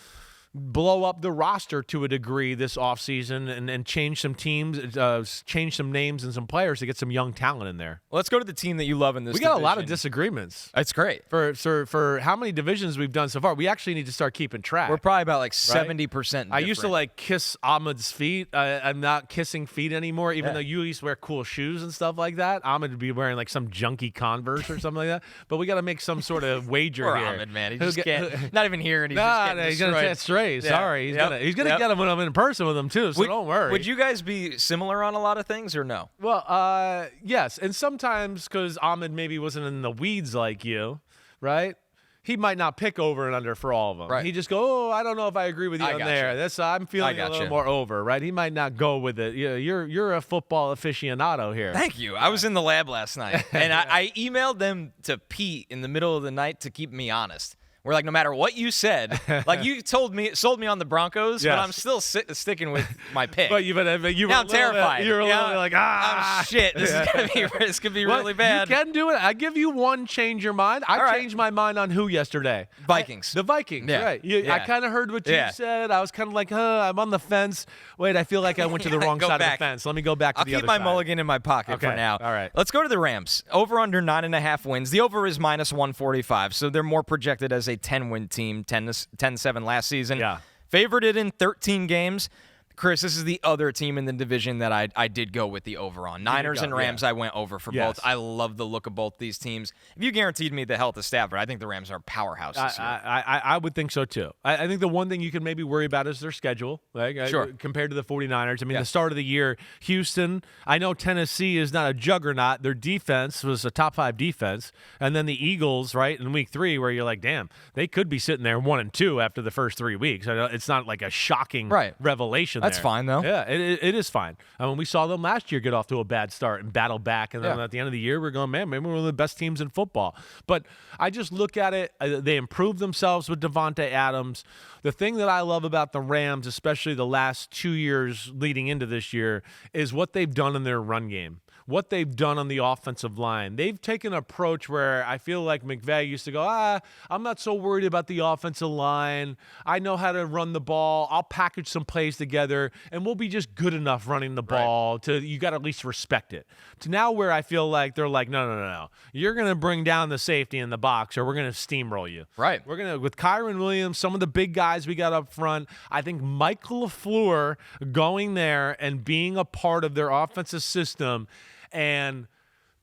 Speaker 2: blow up the roster to a degree this offseason and change some teams, change some names and some players to get some young talent in there.
Speaker 1: Let's go to the team that you love in this
Speaker 2: division. We got a lot of
Speaker 1: disagreements. It's great.
Speaker 2: For how many divisions we've done so far, we actually need to start keeping track.
Speaker 1: We're probably about 70% different.
Speaker 2: I used to kiss Ahmed's feet. I'm not kissing feet anymore, even though you used to wear cool shoes and stuff like that. Ahmed would be wearing some junky Converse or something like that. But we got to make some sort of wager
Speaker 1: Poor
Speaker 2: here.
Speaker 1: Ahmed, man. He just can't. Not even here, and he's just getting
Speaker 2: he's
Speaker 1: destroyed.
Speaker 2: Gonna get straight. Yeah. Sorry, he's gonna get him when I'm in person with him too. So don't worry.
Speaker 1: Would you guys be similar on a lot of things or no?
Speaker 2: Well, yes, and sometimes because Ahmed maybe wasn't in the weeds like you, right? He might not pick over and under for all of them.
Speaker 1: Right.
Speaker 2: He just go, I don't know if I agree with you on there. I'm feeling a little more over, right? He might not go with it. You're a football aficionado here.
Speaker 1: Thank you. I was in the lab last night, and I emailed them to Pete in the middle of the night to keep me honest. We're no matter what you said, you sold me on the Broncos, but I'm still sticking with my pick.
Speaker 2: But you
Speaker 1: now I'm terrified.
Speaker 2: You're a little
Speaker 1: oh shit, this could be really bad.
Speaker 2: You can do it. I give you one change your mind. I changed my mind on who yesterday?
Speaker 1: Vikings.
Speaker 2: The Vikings, right. I kind of heard what you said. I was kind of I'm on the fence. Wait, I feel like I went to the wrong side of the fence. Let me go back to the other side.
Speaker 1: I'll keep my mulligan in my pocket for now.
Speaker 2: All right.
Speaker 1: Let's go to the Rams. Over under 9.5 wins. The over is -145, so they're more projected as a 10-win team, 10-7 last season.
Speaker 2: Yeah.
Speaker 1: Favored it in 13 games. Chris, this is the other team in the division that I did go with the over on. Niners and Rams, I went over for both. I love the look of both these teams. If you guaranteed me the health of Stafford, I think the Rams are powerhouses this year.
Speaker 2: I would think so, too. I think the one thing you can maybe worry about is their schedule, compared to the 49ers. I mean, the start of the year, Houston, I know Tennessee is not a juggernaut. Their defense was a top 5 defense. And then the Eagles, right, in week 3, where you're like, damn, they could be sitting there 1-2 after the first 3 weeks. I know it's not like a shocking revelation.
Speaker 1: That's fine, though.
Speaker 2: Yeah, it is fine. I mean, we saw them last year get off to a bad start and battle back. And then at the end of the year, we're going, man, maybe we're one of the best teams in football. But I just look at it. They improved themselves with Devontae Adams. The thing that I love about the Rams, especially the last 2 years leading into this year, is what they've done in their run game. What they've done on the offensive line. They've taken an approach where I feel like McVay used to go, I'm not so worried about the offensive line. I know how to run the ball. I'll package some plays together, and we'll be just good enough running the ball to you got to at least respect it. To now where I feel like they're like, no. You're going to bring down the safety in the box, or we're going to steamroll you.
Speaker 1: Right.
Speaker 2: We're going to, with Kyron Williams, some of the big guys we got up front, I think Michael LaFleur going there and being a part of their offensive system and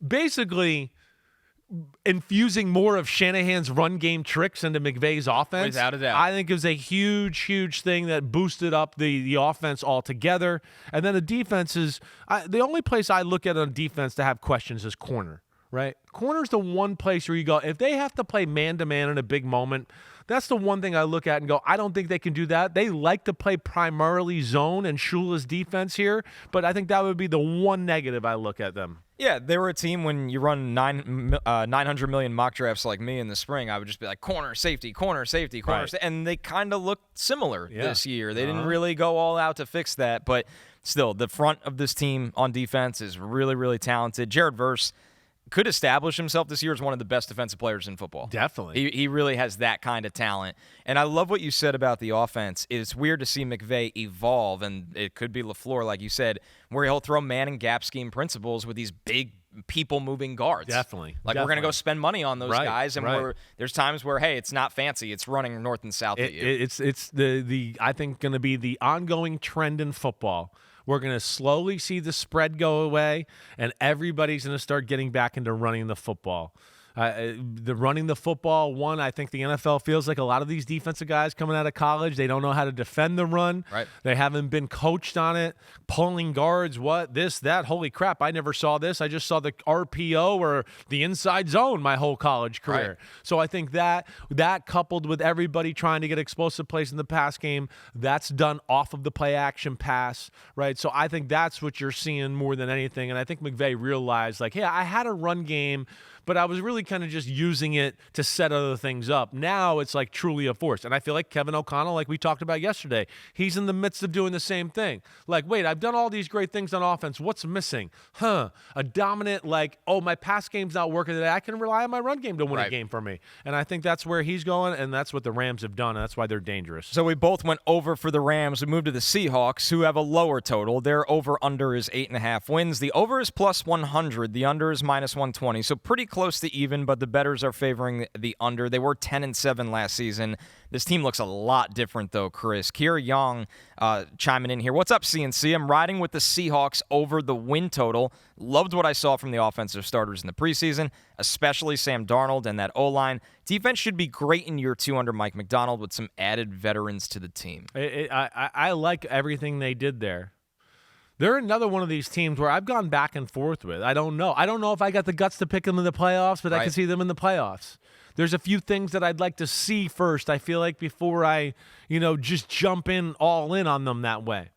Speaker 2: basically infusing more of Shanahan's run game tricks into McVay's offense.
Speaker 1: Without a doubt.
Speaker 2: I think it was a huge, huge thing that boosted up the offense altogether. And then the defense is the only place I look at on defense to have questions is corner, right? Corner's the one place where you go, if they have to play man-to-man in a big moment, that's the one thing I look at and go, I don't think they can do that. They like to play primarily zone and Shula's defense here, but I think that would be the one negative I look at them.
Speaker 1: Yeah, they were a team when you run 900 million mock drafts like me in the spring, I would just be like, corner, safety, and they kind of looked similar this year. They didn't really go all out to fix that, but still, the front of this team on defense is really, really talented. Jared Verse could establish himself this year as one of the best defensive players in football.
Speaker 2: Definitely.
Speaker 1: He really has that kind of talent. And I love what you said about the offense. It's weird to see McVay evolve, and it could be LaFleur, like you said, where he'll throw man and gap scheme principles with these big people-moving guards.
Speaker 2: Definitely.
Speaker 1: We're going to go spend money on those guys, and there's times where, hey, it's not fancy. It's running north and south at you.
Speaker 2: It's the I think, going to be the ongoing trend in football. We're going to slowly see the spread go away, and everybody's going to start getting back into running the football. The running the football, one, I think the NFL feels like a lot of these defensive guys coming out of college, they don't know how to defend the run.
Speaker 1: Right.
Speaker 2: They haven't been coached on it. Pulling guards, this, that. Holy crap, I never saw this. I just saw the RPO or the inside zone my whole college career.
Speaker 1: Right.
Speaker 2: So I think that coupled with everybody trying to get explosive plays in the pass game, that's done off of the play action pass, right? So I think that's what you're seeing more than anything. And I think McVay realized, I had a run game, but I was really kind of just using it to set other things up. Now it's like truly a force. And I feel like Kevin O'Connell, like we talked about yesterday, he's in the midst of doing the same thing. Like, wait, I've done all these great things on offense. What's missing? A dominant, like, oh, my pass game's not working today. I can rely on my run game to win a game for me. And I think that's where he's going, and that's what the Rams have done, and that's why they're dangerous.
Speaker 1: So we both went over for the Rams. We moved to the Seahawks, who have a lower total. Their over-under is 8.5 wins. The over is plus 100. The under is minus 120. So pretty close to even, but the bettors are favoring the under. They were 10-7 last season. This team looks a lot different, though, Chris. Kier Young chiming in here. What's up, CNC? I'm riding with the Seahawks over the win total. Loved what I saw from the offensive starters in the preseason, especially Sam Darnold and that O-line. Defense should be great in year 2 under Mike McDonald with some added veterans to the team.
Speaker 2: I like everything they did there. They're another one of these teams where I've gone back and forth with. I don't know if I got the guts to pick them in the playoffs, but I can see them in the playoffs. There's a few things that I'd like to see first, I feel like, before I, just jump in all in on them that way.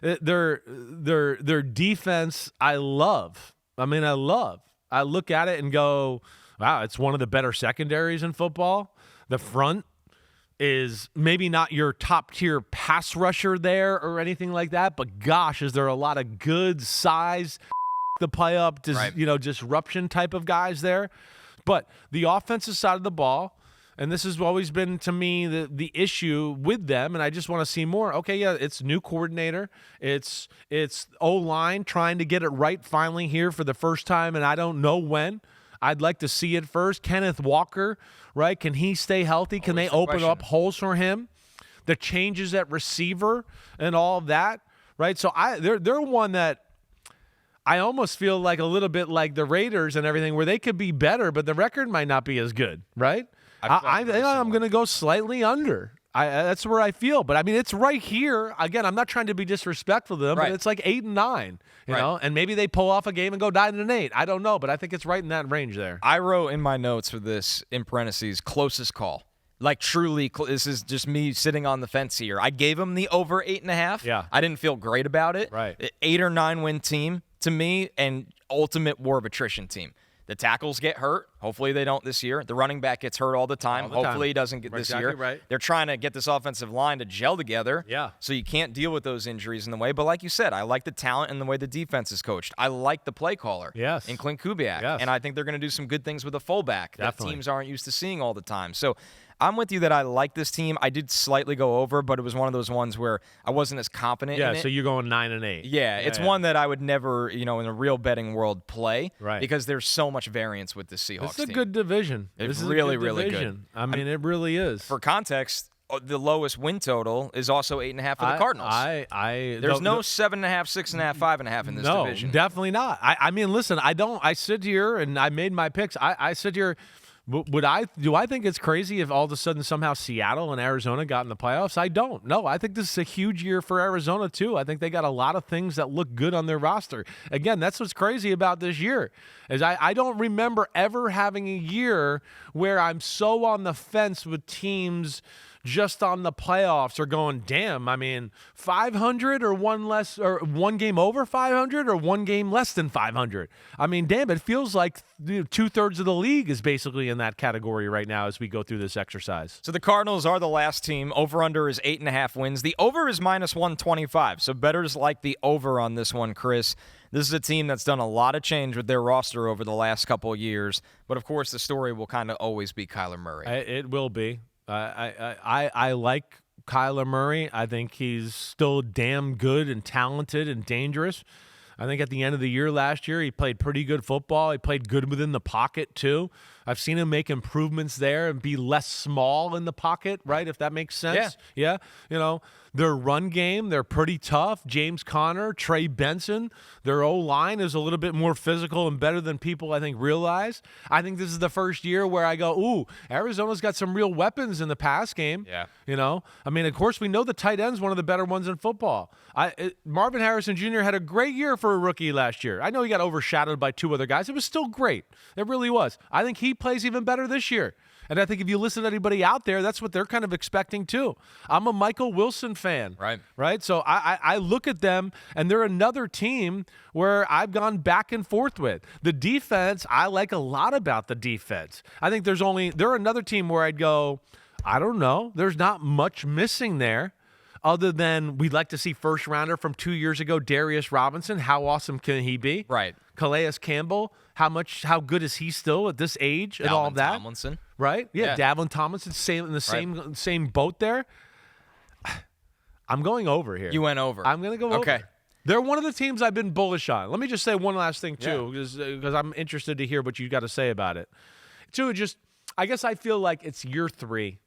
Speaker 2: Their defense, I love. I look at it and go, wow, it's one of the better secondaries in football. The front is maybe not your top-tier pass rusher there or anything like that, but gosh, is there a lot of good size, the play-up, disruption type of guys there. But the offensive side of the ball, and this has always been, to me, the issue with them, and I just want to see more. Okay, yeah, it's new coordinator. It's O-line trying to get it right finally here for the first time, and I don't know when. I'd like to see it first. Kenneth Walker, right? Can he stay healthy? Can they open up holes for him? The changes at receiver and all of that, right? So they're one that I almost feel like a little bit like the Raiders and everything, where they could be better, but the record might not be as good, right? I'm going to go slightly under. That's where I feel. But, it's right here. Again, I'm not trying to be disrespectful to them, but it's like 8 and 9, you know? And maybe they pull off a game and go 9-8. I don't know, but I think it's right in that range there.
Speaker 1: I wrote in my notes for this, in parentheses, closest call. Like, truly, this is just me sitting on the fence here. I gave them the over 8.5.
Speaker 2: Yeah.
Speaker 1: I didn't feel great about it.
Speaker 2: Right.
Speaker 1: 8 or 9 win team to me, and ultimate war of attrition team. The tackles get hurt. Hopefully they don't this year. The running back gets hurt all the time. Hopefully he doesn't get this year.
Speaker 2: Right.
Speaker 1: They're trying to get this offensive line to gel together.
Speaker 2: Yeah.
Speaker 1: So you can't deal with those injuries in the way. But like you said, I like the talent and the way the defense is coached. I like the play caller in Clint Kubiak.
Speaker 2: Yes.
Speaker 1: And I think they're going to do some good things with a fullback that
Speaker 2: Definitely.
Speaker 1: teams aren't used to seeing all the time. So I'm with you that I like this team. I did slightly go over, but it was one of those ones where I wasn't as confident in it.
Speaker 2: So you're going 9-8.
Speaker 1: Yeah, it's one that I would never, in a real betting world play.
Speaker 2: Right.
Speaker 1: Because there's so much variance with the Seahawks
Speaker 2: It's a
Speaker 1: team.
Speaker 2: good division.
Speaker 1: It's
Speaker 2: this
Speaker 1: really,
Speaker 2: is a good
Speaker 1: really
Speaker 2: division.
Speaker 1: good.
Speaker 2: It really is.
Speaker 1: For context, the lowest win total is also 8.5 for the Cardinals. There's no 7.5, 6.5, 5.5 in this division.
Speaker 2: No, definitely not. Listen, I sit here and I made my picks. I sit here. Do I think it's crazy if all of a sudden somehow Seattle and Arizona got in the playoffs? I don't. No, I think this is a huge year for Arizona too. I think they got a lot of things that look good on their roster. Again, that's what's crazy about this year is I don't remember ever having a year where I'm so on the fence with teams just on the playoffs or going, damn, 500 or one less, or one game over 500 or one game less than 500. Damn, it feels like 2/3 of the league is basically in that category right now as we go through this exercise.
Speaker 1: So the Cardinals are the last team. Over-under is 8.5 wins. The over is minus 125, so bettors like the over on this one, Chris. This is a team that's done a lot of change with their roster over the last couple of years, but of course the story will kind of always be Kyler Murray.
Speaker 2: It will be. I like Kyler Murray. I think he's still damn good and talented and dangerous. I think at the end of the year last year, he played pretty good football. He played good within the pocket, too. I've seen him make improvements there and be less small in the pocket, right, if that makes sense. Yeah. Their run game, they're pretty tough. James Conner, Trey Benson, their O-line is a little bit more physical and better than people, I think, realize. I think this is the first year where I go, ooh, Arizona's got some real weapons in the pass game.
Speaker 1: Yeah.
Speaker 2: Of course, we know the tight end's one of the better ones in football. Marvin Harrison Jr. had a great year for a rookie last year. I know he got overshadowed by 2 other guys. It was still great. It really was. I think he plays even better this year. And I think if you listen to anybody out there, that's what they're kind of expecting too. I'm a Michael Wilson fan. Right? So I look at them, and they're another team where I've gone back and forth with. The defense, I like a lot about the defense. I think they're another team where I'd go, I don't know. There's not much missing there. Other than we'd like to see first rounder from 2 years ago, Darius Robinson. How awesome can he be?
Speaker 1: Right.
Speaker 2: Calais Campbell. How good is he still at this age and all of that?
Speaker 1: Tomlinson.
Speaker 2: Right? Yeah. Dalvin Tomlinson, in the same boat there. I'm going over here.
Speaker 1: You went over.
Speaker 2: I'm going to go over.
Speaker 1: Okay.
Speaker 2: They're one of the teams I've been bullish on. Let me just say one last thing too, because I'm interested to hear what you got to say about it. Two, I guess I feel like it's year 3.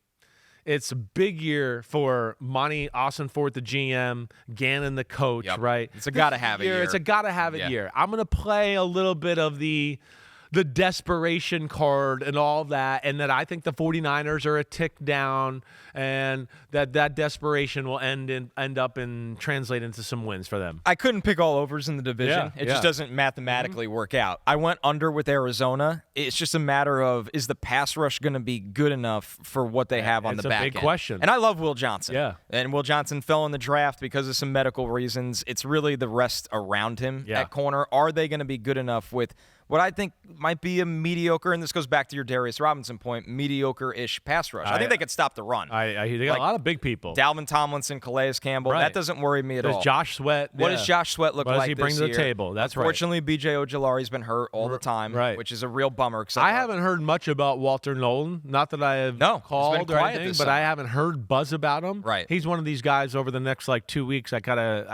Speaker 2: It's a big year for Monty Austin-Fort, the GM, Gannon, the coach, right?
Speaker 1: It's a gotta-have-it year.
Speaker 2: It's a gotta-have-it year. I'm going to play a little bit of the desperation card and all that, and that I think the 49ers are a tick down, and that desperation will end up and translate into some wins for them.
Speaker 1: I couldn't pick all overs in the division. It just doesn't mathematically work out. I went under with Arizona. It's just a matter of, is the pass rush going to be good enough for what they have on the back end?
Speaker 2: It's a big question.
Speaker 1: And I love Will Johnson.
Speaker 2: Yeah.
Speaker 1: And Will Johnson fell in the draft because of some medical reasons. It's really the rest around him at corner. Are they going to be good enough with what I think might be a mediocre, and this goes back to your Darius Robinson point, mediocre-ish pass rush? I think they could stop the run.
Speaker 2: They got a lot of big people.
Speaker 1: Dalvin Tomlinson, Calais Campbell. That doesn't worry me at all.
Speaker 2: Josh Sweat.
Speaker 1: What does Josh Sweat look like this year?
Speaker 2: What does he bring to the table? That's
Speaker 1: Unfortunately, B.J. Ojulari's been hurt all the time, which is a real bummer.
Speaker 2: I haven't heard much about Walter Nolan. Not that I have called or anything, but I haven't heard buzz about him.
Speaker 1: Right.
Speaker 2: He's one of these guys over the next 2 weeks. I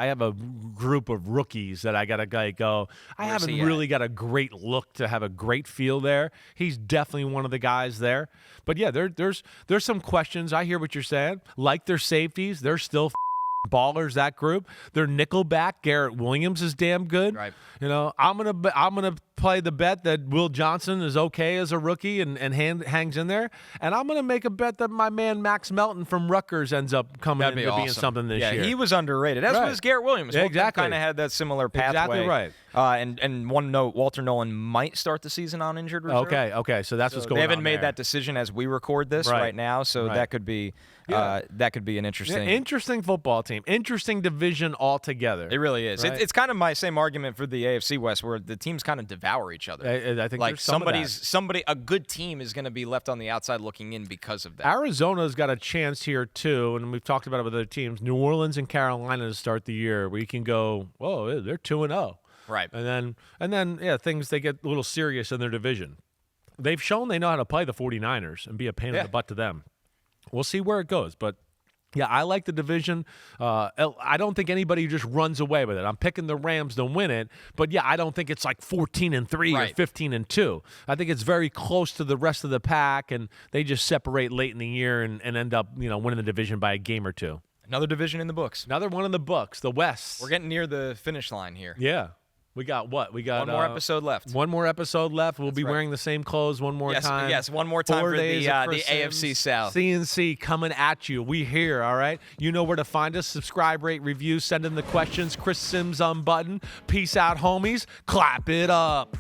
Speaker 2: have a group of rookies that I got to go. I haven't really got a great look to have a great feel there. He's definitely one of the guys there. But yeah, there's some questions. I hear what you're saying. Like their safeties, they're still ballers, that group. Their nickelback, Garrett Williams, is damn good.
Speaker 1: Right.
Speaker 2: I'm gonna play the bet that Will Johnson is okay as a rookie and hangs in there. And I'm gonna make a bet that my man Max Melton from Rutgers ends up coming into being something this year.
Speaker 1: Yeah, he was underrated. As was Garrett Williams.
Speaker 2: Yeah, exactly.
Speaker 1: Kind of had that similar pathway.
Speaker 2: Exactly right.
Speaker 1: And one note, Walter Nolan might start the season on injured reserve.
Speaker 2: Okay. So that's what's going on.
Speaker 1: They haven't made that decision as we record this right now, so that could be an interesting
Speaker 2: football team. Interesting division altogether.
Speaker 1: It really is.
Speaker 2: Right?
Speaker 1: It's kind of my same argument for the AFC West, where the teams kind of devour each other.
Speaker 2: I think
Speaker 1: a good team is going to be left on the outside looking in because of that.
Speaker 2: Arizona's got a chance here too, and we've talked about it with other teams. New Orleans and Carolina to start the year, where you can go, whoa, they're 2-0.
Speaker 1: Right.
Speaker 2: And then things, they get a little serious in their division. They've shown they know how to play the 49ers and be a pain in the butt to them. We'll see where it goes, but yeah, I like the division. I don't think anybody just runs away with it. I'm picking the Rams to win it, but yeah, I don't think it's like 14-3 or 15-2. I think it's very close to the rest of the pack, and they just separate late in the year and end up winning the division by a game or two.
Speaker 1: Another division in the books.
Speaker 2: Another one in the books, the West.
Speaker 1: We're getting near the finish line here.
Speaker 2: Yeah. We got what? We got
Speaker 1: one more episode left.
Speaker 2: One more episode left. We'll be wearing the same clothes one more time.
Speaker 1: Yes, one more time for the AFC South.
Speaker 2: CNC coming at you. We here, all right? You know where to find us. Subscribe, rate, review, send in the questions. Chris Simms Unbuttoned. Peace out, homies. Clap it up.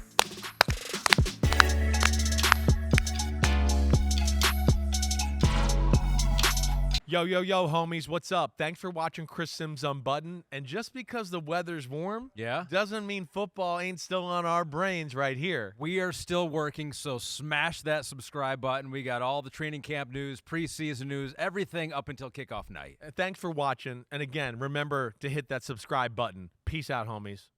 Speaker 2: Yo, homies, what's up? Thanks for watching Chris Simms Unbuttoned. And just because the weather's warm doesn't mean football ain't still on our brains right here.
Speaker 3: We are still working, so smash that subscribe button. We got all the training camp news, preseason news, everything up until kickoff night.
Speaker 2: Thanks for watching. And again, remember to hit that subscribe button. Peace out, homies.